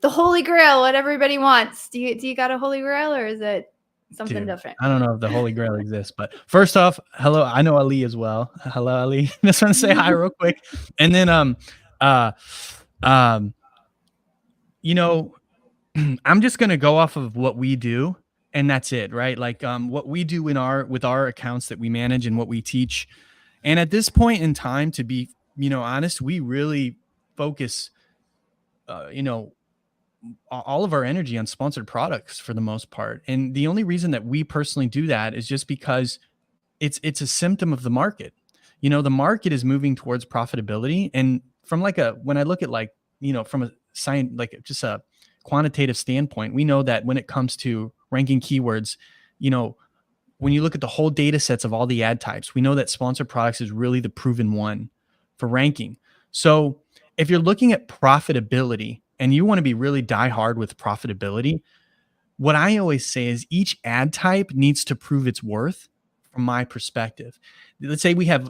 Speaker 1: the holy grail, what everybody wants. Do you got a holy grail, or is it something different?
Speaker 2: I don't know if the holy grail exists, but first off, hello, I know Ali as well. Hello, Ali. Just want to say hi real quick. And then you know, I'm just gonna go off of what we do, and that's it, right? Like what we do with our accounts that we manage and what we teach. And at this point in time, to be honest, we really focus all of our energy on sponsored products for the most part. And the only reason that we personally do that is just because it's a symptom of the market. The market is moving towards profitability. And from when I look at from a science, just a quantitative standpoint, we know that when it comes to ranking keywords, when you look at the whole data sets of all the ad types, we know that sponsored products is really the proven one for ranking. So if you're looking at profitability and you want to be really die hard with profitability, what I always say is each ad type needs to prove its worth from my perspective. Let's say we have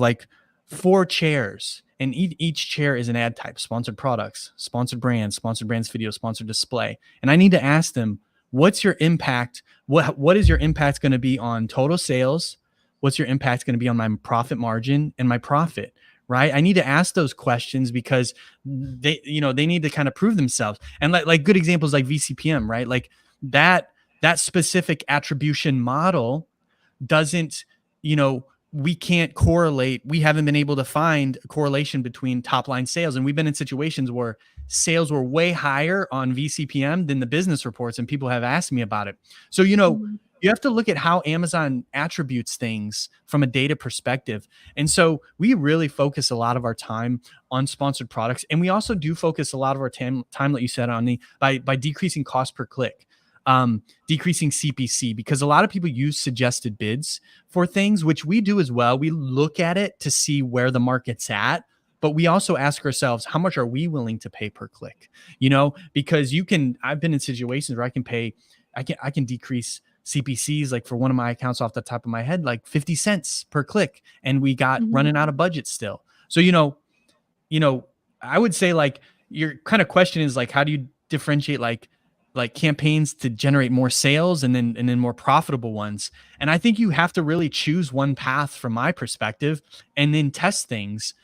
Speaker 2: like 4 chairs, and each chair is an ad type: sponsored products, sponsored brands video, sponsored display. And I need to ask them, what's your impact? What is your impact going to be on total sales? What's your impact going to be on my profit margin and my profit? Right? I need to ask those questions because they need to kind of prove themselves. And like good examples like VCPM, right? Like that specific attribution model doesn't, we can't correlate. We haven't been able to find a correlation between top line sales. And we've been in situations where sales were way higher on VCPM than the business reports. And people have asked me about it. So, you have to look at how Amazon attributes things from a data perspective. And so we really focus a lot of our time on sponsored products. And we also do focus a lot of our time like you said, on by decreasing cost per click, decreasing CPC, because a lot of people use suggested bids for things, which we do as well. We look at it to see where the market's at, but we also ask ourselves, how much are we willing to pay per click? Because I've been in situations where I can decrease CPCs, like for one of my accounts off the top of my head, like 50 cents per click, and we got running out of budget still. So, I would say like your kind of question is like, how do you differentiate like campaigns to generate more sales and then more profitable ones? And I think you have to really choose one path from my perspective and then test things.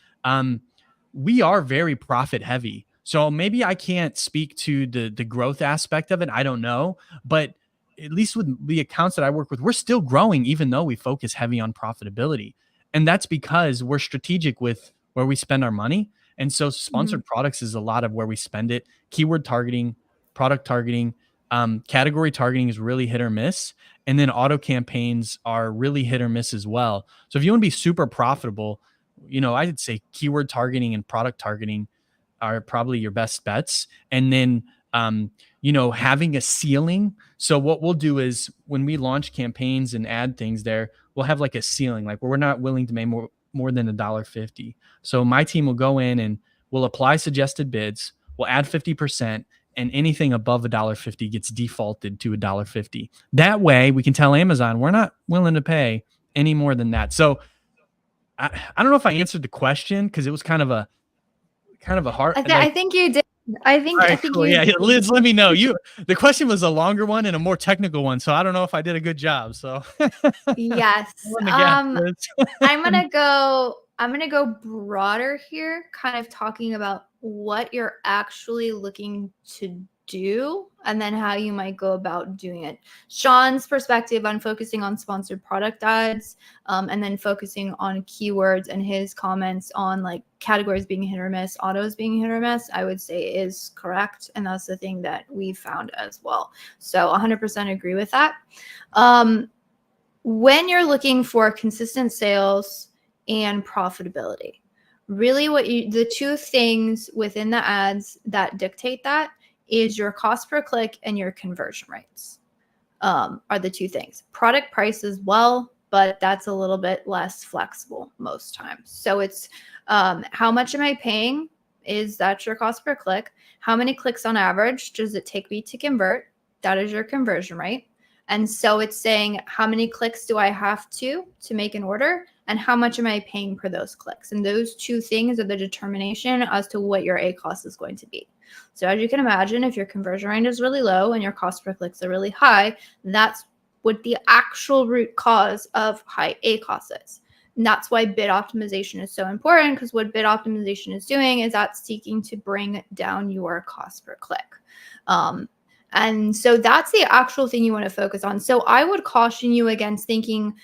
Speaker 2: We are very profit heavy. So maybe I can't speak to the growth aspect of it. I don't know, but at least with the accounts that I work with, we're still growing, even though we focus heavy on profitability. And that's because we're strategic with where we spend our money. And so sponsored products is a lot of where we spend it. Keyword targeting, product targeting, category targeting is really hit or miss. And then auto campaigns are really hit or miss as well. So if you want to be super profitable, I'd say keyword targeting and product targeting are probably your best bets. And then, having a ceiling. So what we'll do is when we launch campaigns and add things there, we'll have like a ceiling, like where we're not willing to make more than $1.50. So my team will go in and we'll apply suggested bids. We'll add 50%, and anything above $1.50 gets defaulted to $1.50. That way we can tell Amazon we're not willing to pay any more than that. So I don't know if I answered the question, because it was kind of a hard.
Speaker 1: I think you did. I think
Speaker 2: cool. Yeah, Liz, let me know. The question was a longer one and a more technical one, so I don't know if I did a good job. So
Speaker 1: yes, I'm gonna go I'm going to go broader here, kind of talking about what you're actually looking to do and then how you might go about doing it. Sean's perspective on focusing on sponsored product ads, and then focusing on keywords, and his comments on like categories being hit or miss, autos being hit or miss, I would say is correct. And that's the thing that we found as well. So 100% agree with that. When you're looking for consistent sales and profitability, really the two things within the ads that dictate that is your cost per click and your conversion rates, are the two things. Product price as well, but that's a little bit less flexible most times. So it's how much am I paying? Is that your cost per click? How many clicks on average does it take me to convert? That is your conversion rate. And so it's saying how many clicks do I have to make an order, and how much am I paying per those clicks? And those two things are the determination as to what your ACoS is going to be. So as you can imagine, if your conversion rate is really low and your cost per clicks are really high, that's what the actual root cause of high ACoS is. And that's why bid optimization is so important, because what bid optimization is doing is that's seeking to bring down your cost per click. And so that's the actual thing you want to focus on. So I would caution you against thinking,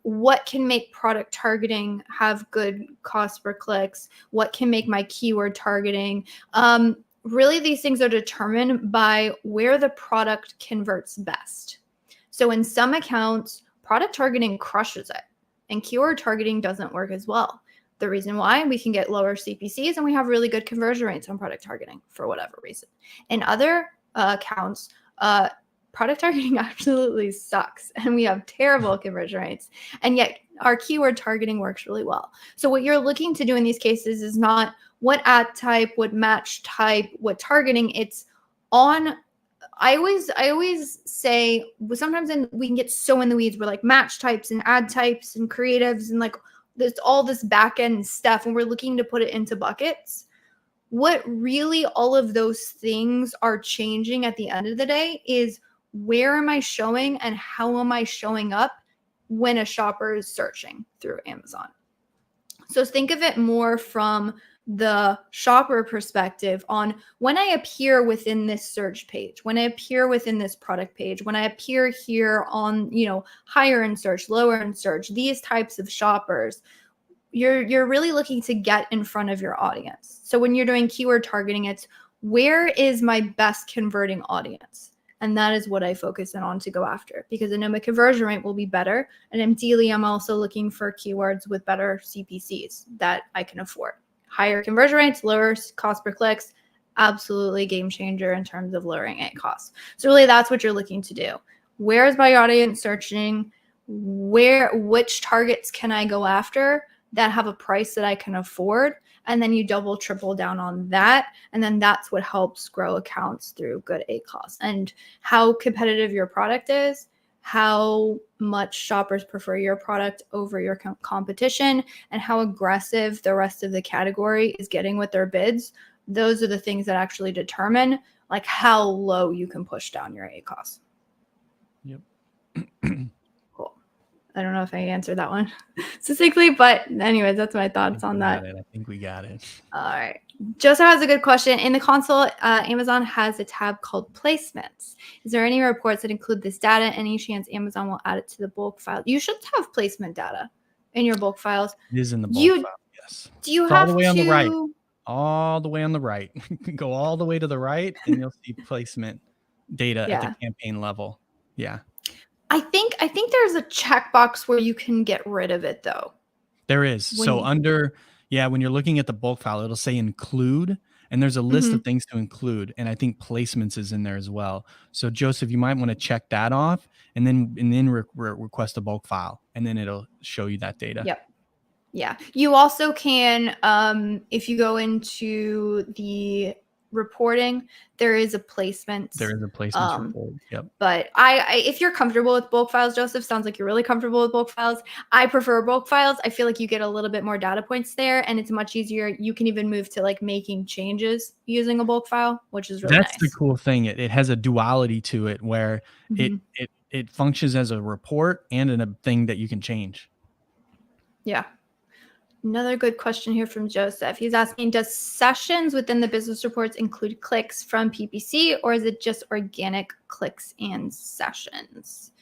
Speaker 1: what can make product targeting have good cost per clicks? What can make my keyword targeting? Really, these things are determined by where the product converts best. So in some accounts, product targeting crushes it, and keyword targeting doesn't work as well. The reason why, we can get lower CPCs and we have really good conversion rates on product targeting for whatever reason. In other accounts, product targeting absolutely sucks and we have terrible conversion rates, and yet our keyword targeting works really well. So what you're looking to do in these cases is not what ad type, what match type, what targeting. It's on, I always say, sometimes we can get so in the weeds, we're like match types and ad types and creatives and like there's all this back end stuff, and we're looking to put it into buckets. What really all of those things are changing at the end of the day is, where am I showing and how am I showing up when a shopper is searching through Amazon? So think of it more from the shopper perspective on, when I appear within this search page, when I appear within this product page, when I appear here on, higher in search, lower in search, these types of shoppers, you're really looking to get in front of your audience. So when you're doing keyword targeting, it's where is my best converting audience? And that is what I focus on to go after, because I know my conversion rate will be better. And ideally, I'm also looking for keywords with better CPCs that I can afford. Higher conversion rates, lower cost per clicks, absolutely game changer in terms of lowering ACoS. So really, that's what you're looking to do. Where is my audience searching? Which targets can I go after that have a price that I can afford? And then you double, triple down on that. And then that's what helps grow accounts through good ACoS. And how competitive your product is, how much shoppers prefer your product over your competition, and how aggressive the rest of the category is getting with their bids. Those are the things that actually determine like how low you can push down your ACoS.
Speaker 2: Yep.
Speaker 1: Cool. I don't know if I answered that one succinctly, but anyways, that's my thoughts on that.
Speaker 2: I think we got it.
Speaker 1: All right. Joseph has a good question. In the console, Amazon has a tab called placements. Is there any reports that include this data? Any chance Amazon will add it to the bulk file? You should have placement data in your bulk files.
Speaker 2: It is in the bulk file, yes.
Speaker 1: Do you
Speaker 2: it's
Speaker 1: have
Speaker 2: all the way on the right?
Speaker 1: all
Speaker 2: the way on the right. Go all the way to the right and you'll see placement data at the campaign level. Yeah.
Speaker 1: I think there's a checkbox where you can get rid of it though.
Speaker 2: There is. So when you're looking at the bulk file, it'll say include, and there's a list of things to include. And I think placements is in there as well. So Joseph, you might want to check that off and then request a bulk file, and then it'll show you that data.
Speaker 1: Yep. Yeah. You also can, if you go into the reporting, there is a placement.
Speaker 2: There is a placements report. Yep.
Speaker 1: But if you're comfortable with bulk files, Joseph, sounds like you're really comfortable with bulk files. I prefer bulk files. I feel like you get a little bit more data points there, and it's much easier. You can even move to like making changes using a bulk file, which is really nice.
Speaker 2: That's the cool thing. It has a duality to it where it functions as a report and a thing that you can change.
Speaker 1: Yeah. Another good question here from Joseph. He's asking, does sessions within the business reports include clicks from PPC, or is it just organic clicks and sessions?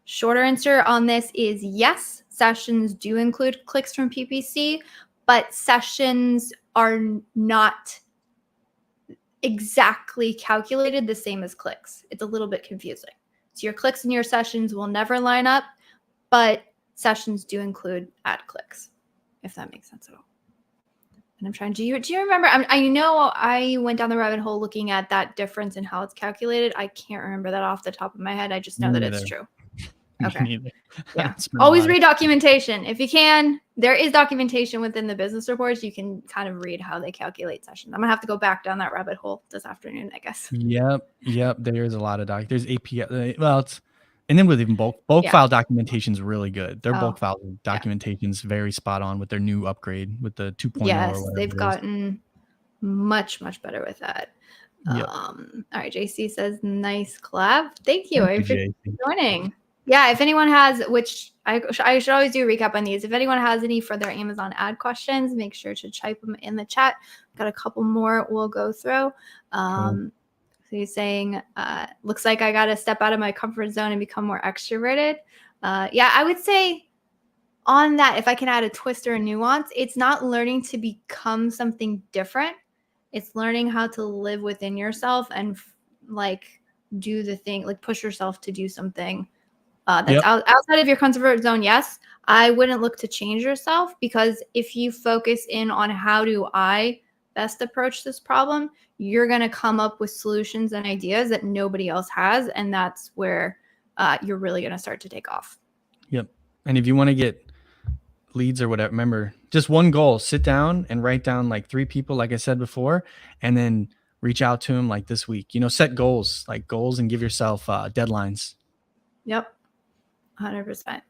Speaker 1: Shorter answer on this is yes, sessions do include clicks from PPC, but sessions are not exactly calculated the same as clicks. It's a little bit confusing. So your clicks and your sessions will never line up, but sessions do include ad clicks, if that makes sense at all. And I'm trying, do you remember? I know I went down the rabbit hole looking at that difference in how it's calculated. I can't remember that off the top of my head. I just know that it's true. Okay. Yeah. Always read documentation. If you can, there is documentation within the business reports. You can kind of read how they calculate sessions. I'm gonna have to go back down that rabbit hole this afternoon, I guess.
Speaker 2: Yep. There's a lot of there's API. Well, it's, and then with even bulk file documentation is really good. Their bulk file documentation is very spot on with their new upgrade with the 2.0.
Speaker 1: Yes, they've gotten much better with that.
Speaker 2: Yep.
Speaker 1: All right, JC says nice collab. Thank you. I appreciate you joining. Yeah, if anyone has, which I should always do a recap on these. If anyone has any further Amazon ad questions, make sure to type them in the chat. Got a couple more we'll go through. Cool. So he's saying, looks like I got to step out of my comfort zone and become more extroverted. Yeah, I would say on that, if I can add a twist or a nuance, it's not learning to become something different. It's learning how to live within yourself and like do the thing, like push yourself to do something that's outside of your comfort zone. Yes, I wouldn't look to change yourself, because if you focus in on how do I best approach this problem, you're going to come up with solutions and ideas that nobody else has. And that's where you're really going to start to take off.
Speaker 2: Yep. And if you want to get leads or whatever, remember, just one goal, sit down and write down like 3 people, like I said before, and then reach out to them like this week, set goals, and give yourself deadlines.
Speaker 1: Yep. 100%.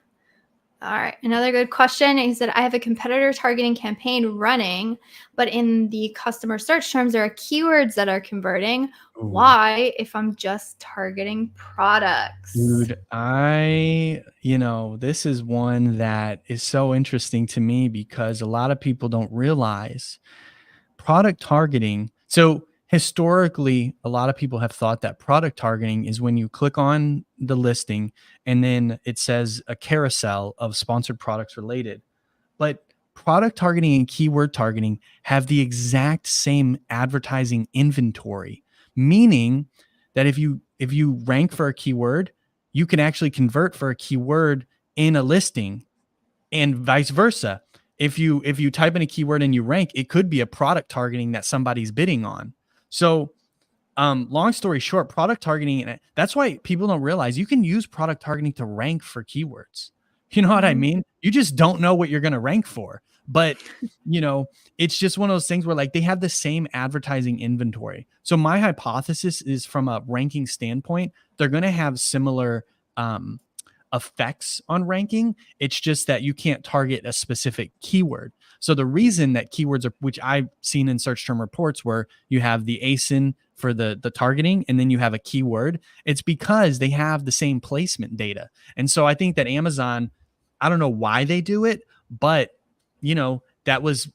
Speaker 1: All right. Another good question. He said, I have a competitor targeting campaign running, but in the customer search terms, there are keywords that are converting. Ooh. Why, if I'm just targeting products?
Speaker 2: Dude, this is one that is so interesting to me, because a lot of people don't realize product targeting. So historically, a lot of people have thought that product targeting is when you click on the listing and then it says a carousel of sponsored products related. But product targeting and keyword targeting have the exact same advertising inventory, meaning that if you rank for a keyword, you can actually convert for a keyword in a listing, and vice versa. If you type in a keyword and you rank, it could be a product targeting that somebody's bidding on. So long story short, product targeting, and that's why people don't realize you can use product targeting to rank for keywords. You know what I mean? You just don't know what you're going to rank for. But, it's just one of those things where like they have the same advertising inventory. So my hypothesis is, from a ranking standpoint, they're going to have similar effects on ranking. It's just that you can't target a specific keyword. So the reason that keywords are, which I've seen in search term reports where you have the ASIN for the targeting and then you have a keyword, it's because they have the same placement data. And so I think that Amazon, I don't know why they do it, but that was,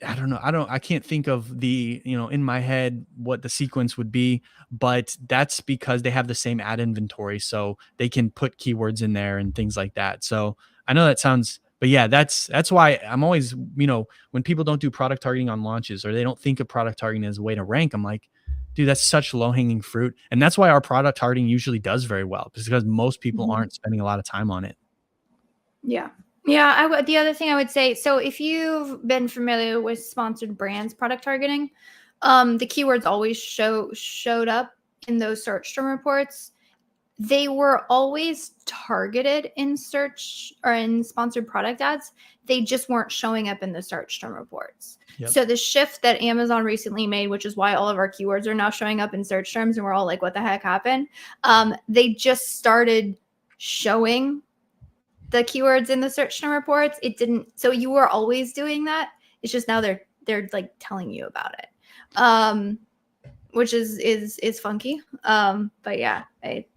Speaker 2: I can't think of the, in my head what the sequence would be, but that's because they have the same ad inventory. So they can put keywords in there and things like that. So I know that sounds, but yeah, that's why I'm always, when people don't do product targeting on launches, or they don't think of product targeting as a way to rank, I'm like, dude, that's such low hanging fruit. And that's why our product targeting usually does very well, because most people aren't spending a lot of time on it.
Speaker 1: Yeah. Yeah. The other thing I would say, so if you've been familiar with sponsored brands product targeting, the keywords always showed up in those search term reports. They were always targeted in search or in sponsored product ads. They just weren't showing up in the search term reports. Yep. So the shift that Amazon recently made, which is why all of our keywords are now showing up in search terms, and we're all like, what the heck happened? They just started showing the keywords in the search term reports. It didn't. So you were always doing that. It's just now they're like telling you about it, which is funky. But yeah.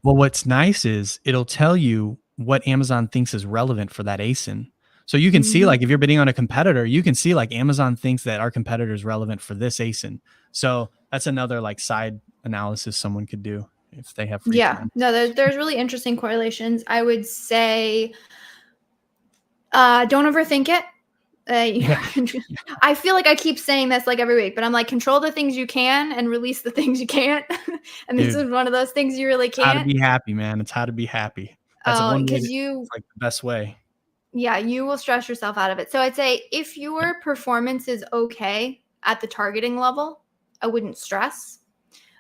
Speaker 2: Well, what's nice is it'll tell you what Amazon thinks is relevant for that ASIN. So you can see, like, if you're bidding on a competitor, you can see like Amazon thinks that our competitor is relevant for this ASIN. So that's another like side analysis someone could do if they have free
Speaker 1: Yeah,
Speaker 2: time.
Speaker 1: no, there's really interesting correlations. I would say, don't overthink it.
Speaker 2: Yeah.
Speaker 1: I feel like I keep saying this like every week, but I'm like, control the things you can and release the things you can't. And this
Speaker 2: Dude,
Speaker 1: is one of those things you really
Speaker 2: it's how to
Speaker 1: can't.
Speaker 2: be happy, man. It's how to be happy. That's
Speaker 1: Oh,
Speaker 2: one way to,
Speaker 1: because
Speaker 2: it's like the best way.
Speaker 1: yeah, you will stress yourself out of it. So I'd say if
Speaker 2: Yep.
Speaker 1: your performance is okay at the targeting level, I wouldn't stress.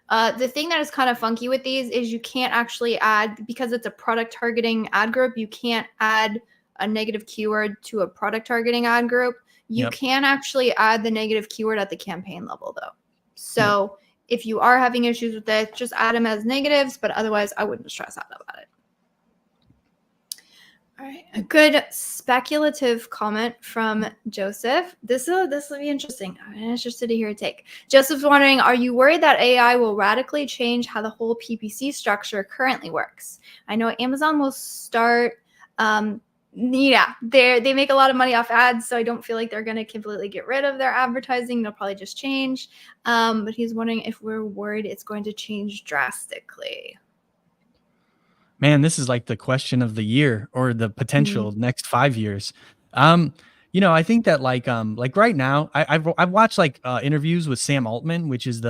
Speaker 1: The thing that is kind of funky with these is you can't actually add, because it's a product targeting ad group, you can't add a negative keyword to a product targeting ad group. You
Speaker 2: Yep.
Speaker 1: can actually add the negative keyword at the campaign level though.
Speaker 2: Yep.
Speaker 1: So if you are having issues with it, just add them as negatives, but otherwise I wouldn't stress out about it. All right, a good speculative comment from Joseph. This will be interesting. I'm interested to hear your take. Joseph's wondering, are you worried that AI will radically change how the whole PPC structure currently works? I know Amazon will start, yeah, they make a lot of money off ads, so I don't feel like they're going to completely get rid of their advertising. They'll probably just change. But he's wondering if we're worried it's going to change drastically.
Speaker 2: Man, this is like the question of the year or the potential next 5 years. I think that like right now, I've watched like interviews with Sam Altman, which is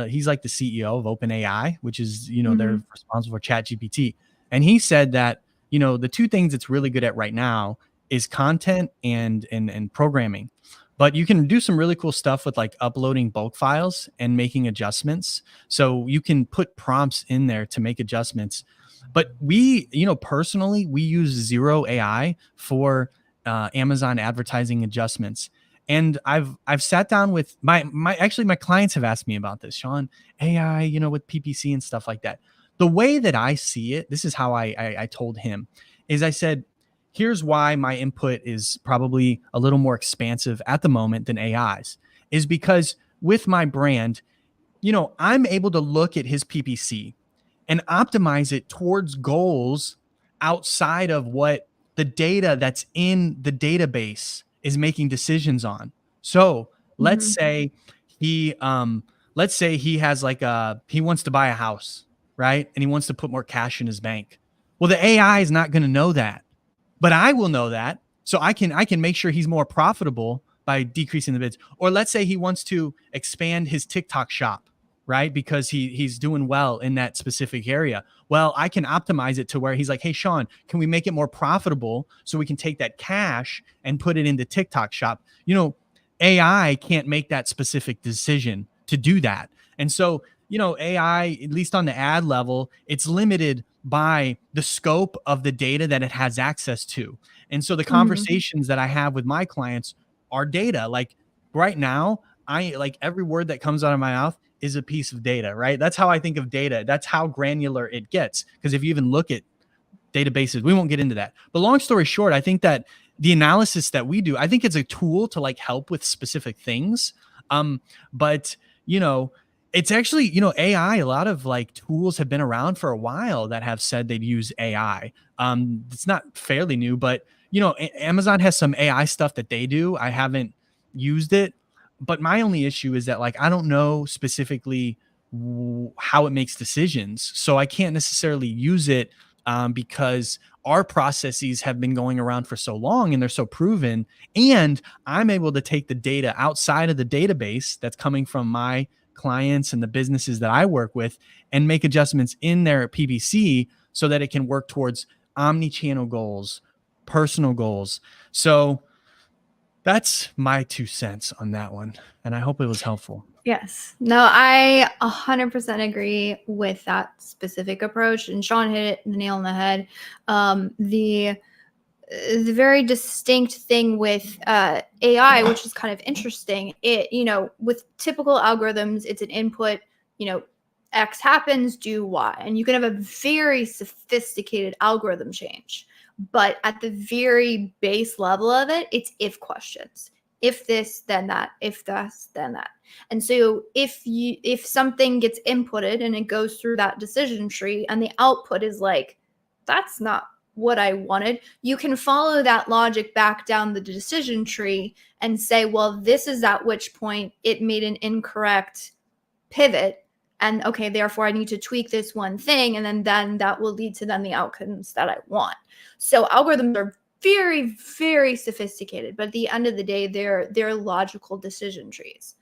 Speaker 2: he's like the CEO of OpenAI, which is they're responsible for ChatGPT, and he said that the two things it's really good at right now is content and programming, but you can do some really cool stuff with like uploading bulk files and making adjustments. So you can put prompts in there to make adjustments. But we, personally, we use Zero AI for Amazon advertising adjustments. And I've sat down with my clients have asked me about this, Sean, AI, with PPC and stuff like that. The way that I see it, this is how I told him, is I said, here's why my input is probably a little more expansive at the moment than AI's, is because with my brand, I'm able to look at his PPC and optimize it towards goals outside of what the data that's in the database is making decisions on. So let's say he has like he wants to buy a house, right? And he wants to put more cash in his bank. Well, the AI is not going to know that, but I will know that. So I can make sure he's more profitable by decreasing the bids. Or let's say he wants to expand his TikTok shop, right? Because he's doing well in that specific area. Well, I can optimize it to where he's like, hey, Sean, can we make it more profitable so we can take that cash and put it into TikTok shop? AI can't make that specific decision to do that. And so, AI, at least on the ad level, it's limited by the scope of the data that it has access to. And so the conversations that I have with my clients are data. Like right now, I like every word that comes out of my mouth is a piece of data, right? That's how I think of data. That's how granular it gets. Because if you even look at databases, we won't get into that. But long story short, I think that the analysis that we do, I think it's a tool to like help with specific things. But it's actually, AI, a lot of like tools have been around for a while that have said they'd use AI. It's not fairly new, but Amazon has some AI stuff that they do. I haven't used it, but my only issue is that like I don't know specifically how it makes decisions, so I can't necessarily use it because our processes have been going around for so long and they're so proven, and I'm able to take the data outside of the database that's coming from my clients and the businesses that I work with and make adjustments in their PPC so that it can work towards omni-channel goals, personal goals. So that's my 2 cents on that one. And I hope it was helpful.
Speaker 1: Yes. No, I 100% agree with that specific approach. And Sean hit the nail on the head. The very distinct thing with AI, which is kind of interesting, with typical algorithms, it's an input, X happens, do Y. And you can have a very sophisticated algorithm change. But at the very base level of it, it's if questions. If this, then that. If this, then that. And so if something gets inputted and it goes through that decision tree and the output is like, that's not what I wanted. You can follow that logic back down the decision tree and say, well, this is at which point it made an incorrect pivot. And okay, therefore I need to tweak this one thing. And then that will lead to then the outcomes that I want. So algorithms are very, very sophisticated, but at the end of the day, they're logical decision trees.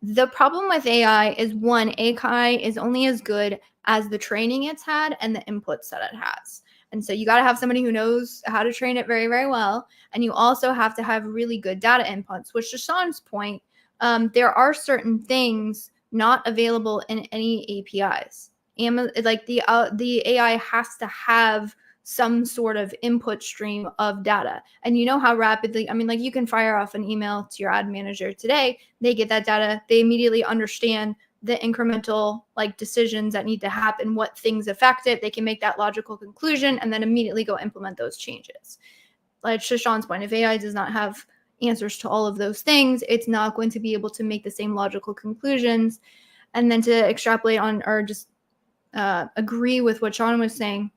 Speaker 1: The problem with AI is, one, AI is only as good as the training it's had and the inputs that it has. And so you got to have somebody who knows how to train it very, very well. And you also have to have really good data inputs, which, to Sean's point, there are certain things not available in any APIs. Like the AI has to have some sort of input stream of data. And you know how rapidly, I mean, like you can fire off an email to your ad manager today, they get that data, they immediately understand the incremental like decisions that need to happen, what things affect it, they can make that logical conclusion and then immediately go implement those changes. Like to Sean's point, if AI does not have answers to all of those things, it's not going to be able to make the same logical conclusions. And then to extrapolate on or just agree with what Sean was saying,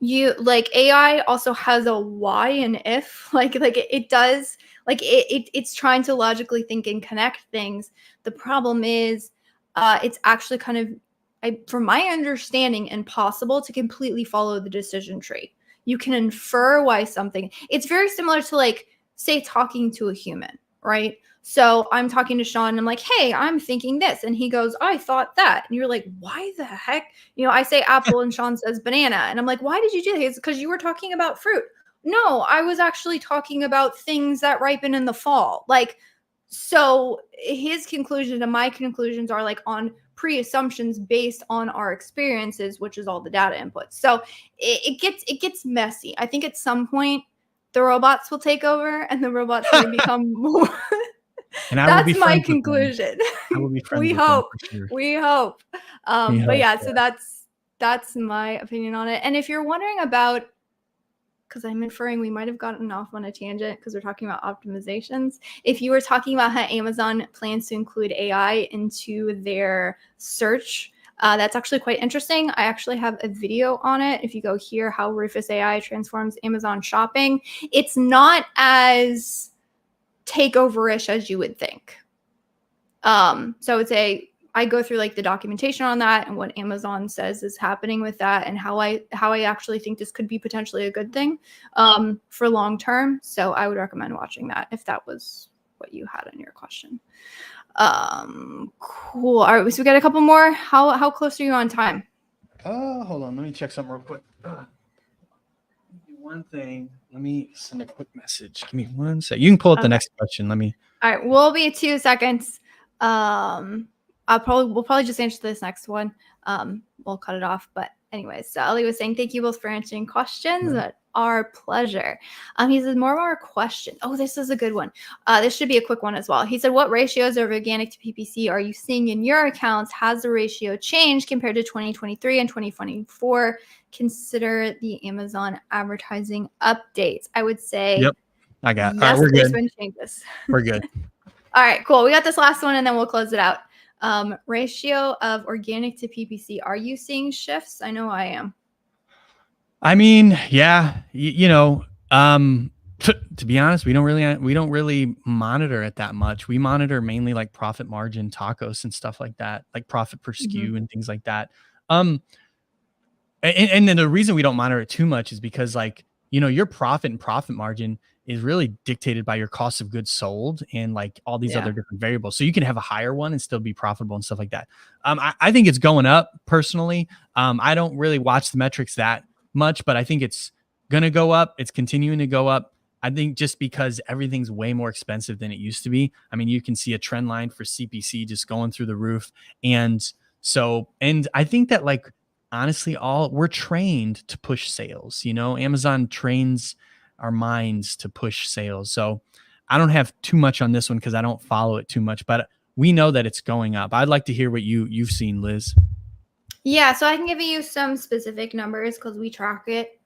Speaker 1: you like AI also has a why and if like it does like it's trying to logically think and connect things. The problem is it's actually kind of, from my understanding, impossible to completely follow the decision tree. You can infer why something, it's very similar to like say talking to a human, right? So I'm talking to Sean and I'm like, hey, I'm thinking this. And he goes, I thought that. And you're like, why the heck? You know, I say apple and Sean says banana. And I'm like, why did you do this? Because you were talking about fruit. No, I was actually talking about things that ripen in the fall. Like, so his conclusion and my conclusions are like on pre-assumptions based on our experiences, which is all the data inputs. So it gets messy. I think at some point the robots will take over and the robots may become more.
Speaker 2: And
Speaker 1: that's my conclusion.
Speaker 2: I will be friends
Speaker 1: we
Speaker 2: with them
Speaker 1: hope.
Speaker 2: for sure.
Speaker 1: We hope. But yeah, so
Speaker 2: yeah.
Speaker 1: that's my opinion on it. And if you're wondering about, because I'm inferring we might have gotten off on a tangent because we're talking about optimizations. If you were talking about how Amazon plans to include AI into their search, that's actually quite interesting. I actually have a video on it. If you go here, how Rufus AI transforms Amazon shopping, it's not as takeover-ish as you would think. So I go through like the documentation on that and what Amazon says is happening with that and how I actually think this could be potentially a good thing for long term. So I would recommend watching that if that was what you had in your question. Cool. All right, so we got a couple more. How close are you on time?
Speaker 2: Hold on, let me check something real quick. One thing. Let me send a quick message. Give me 1 sec. You can pull up the next question. Let me.
Speaker 1: All right, we'll be 2 seconds. We'll probably just answer this next one. We'll cut it off. But anyways, so Ali was saying, thank you both for answering questions. Mm-hmm. Our pleasure. He says more questions. Oh, this is a good one. This should be a quick one as well. He said, what ratios of organic to PPC are you seeing in your accounts? Has the ratio changed compared to 2023 and 2024? Consider the Amazon advertising updates. I would say,
Speaker 2: yep, I got.
Speaker 1: Yes,
Speaker 2: all right, we're good.
Speaker 1: Been changes.
Speaker 2: We're good.
Speaker 1: All right, cool. We got this last one and then we'll close it out. Ratio of organic to PPC. Are you seeing shifts? I know I am.
Speaker 2: I mean, yeah, to be honest, we don't really monitor it that much. We monitor mainly like profit margin, tacos and stuff like that, like profit per SKU and things like that. And then the reason we don't monitor it too much is because like, your profit and profit margin is really dictated by your cost of goods sold and like all these other different variables. So you can have a higher one and still be profitable and stuff like that. I think it's going up personally. I don't really watch the metrics that much, but I think it's going to go up. It's continuing to go up. I think just because everything's way more expensive than it used to be. I mean, you can see a trend line for CPC just going through the roof. And I think that like, honestly, we're trained to push sales. Amazon trains our minds to push sales. So I don't have too much on this one because I don't follow it too much, but we know that it's going up. I'd like to hear what you've seen, Liz. Yeah,
Speaker 1: so I can give you some specific numbers because we track it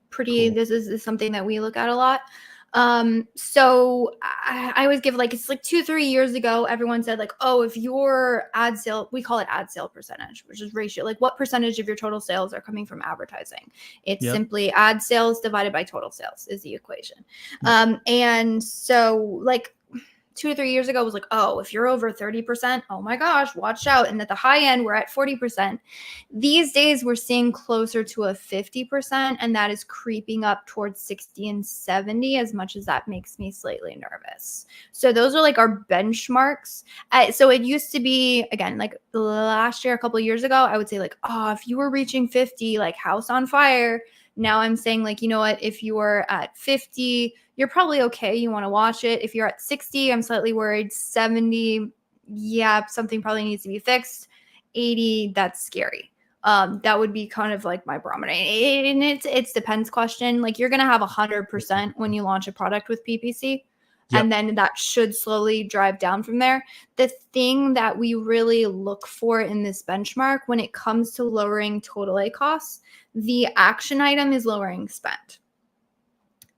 Speaker 1: pretty. Cool. This is something that we look at a lot. So I always give like, it's like 2-3 years ago, everyone said like, oh, if your ad sale, we call it ad sale percentage, which is ratio, like what percentage of your total sales are coming from advertising. It's
Speaker 2: Yep.
Speaker 1: simply ad sales divided by total sales is the equation.
Speaker 2: Yep.
Speaker 1: And so like 2 to 3 years ago, it was like, oh, if you're over 30%, oh my gosh, watch out. And at the high end, we're at 40%. These days, we're seeing closer to a 50%, and that is creeping up towards 60 and 70, as much as that makes me slightly nervous. So those are like our benchmarks. So it used to be, again, like last year, a couple of years ago, I would say like, oh, if you were reaching 50, like house on fire. Now I'm saying like, you know what, if you are at 50, you're probably okay. You want to watch it. If you're at 60, I'm slightly worried. 70, yeah, something probably needs to be fixed. 80, that's scary. That would be kind of like my barometer. And it's depends question. Like you're going to have 100% when you launch a product with PPC.
Speaker 2: Yep.
Speaker 1: And then that should slowly drive down from there. The thing that we really look for in this benchmark when it comes to lowering total A costs, the action item is lowering spend.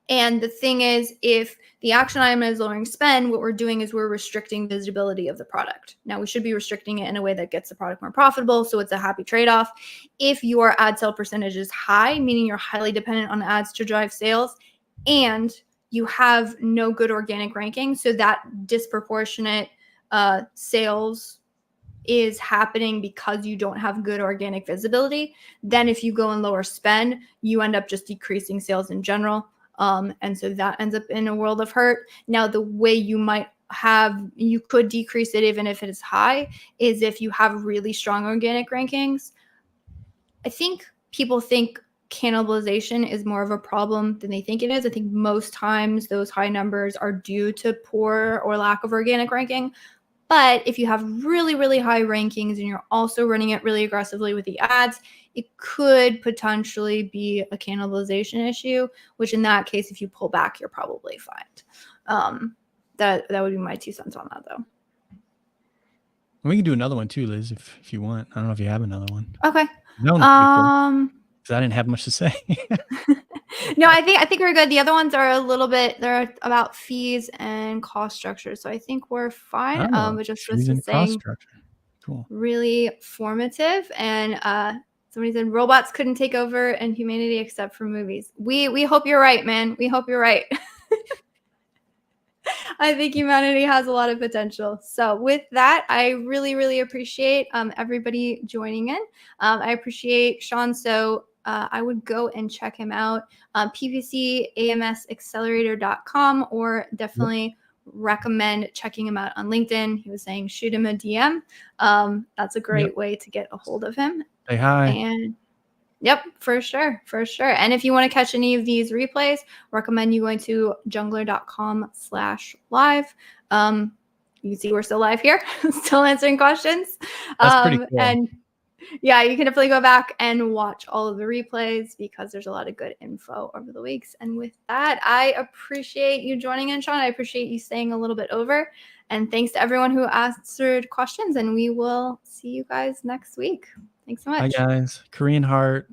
Speaker 1: And the thing is, if the action item is lowering spend, what we're doing is we're restricting visibility of the product. Now, we should be restricting it in a way that gets the product more profitable, so it's a happy trade-off. If your ad sale percentage is high, meaning you're highly dependent on ads to drive sales, and you have no good organic ranking, so that disproportionate sales is happening because you don't have good organic visibility, then if you go and lower spend, you end up just decreasing sales in general. And so that ends up in a world of hurt. Now, the way you could decrease it even if it is high is if you have really strong organic rankings. I think people think cannibalization is more of a problem than they think it is. I think most times those high numbers are due to poor or lack of organic ranking. But if you have really, really high rankings and you're also running it really aggressively with the ads, it could potentially be a cannibalization issue, which in that case, if you pull back, you're probably fine. That would be my 2 cents on that, though.
Speaker 2: We can do another one too, Liz, if you want. I don't know if you have another one.
Speaker 1: Okay.
Speaker 2: That one's pretty cool. Because I didn't have much to say.
Speaker 1: No, I think we're good. The other ones are they're about fees and cost structure. So I think we're fine. But just
Speaker 2: fees
Speaker 1: was
Speaker 2: and
Speaker 1: saying,
Speaker 2: cost structure. Cool.
Speaker 1: really formative. And somebody said robots couldn't take over in humanity except for movies. We hope you're right, man. We hope you're right. I think humanity has a lot of potential. So with that, I really, really appreciate everybody joining in. I appreciate Sean. So I would go and check him out, ppcamsaccelerator.com, or definitely recommend checking him out on LinkedIn. He was saying shoot him a DM. That's a great way to get a hold of him.
Speaker 2: Say hi.
Speaker 1: And yep, for sure. And if you want to catch any of these replays, recommend you going to junglr.com/live. You can see we're still live here, still answering questions.
Speaker 2: That's pretty cool.
Speaker 1: And yeah, you can definitely go back and watch all of the replays because there's a lot of good info over the weeks. And with that, I appreciate you joining in, Sean. I appreciate you staying a little bit over. And thanks to everyone who answered questions. And we will see you guys next week. Thanks so much.
Speaker 2: Hi, guys. Korean Heart.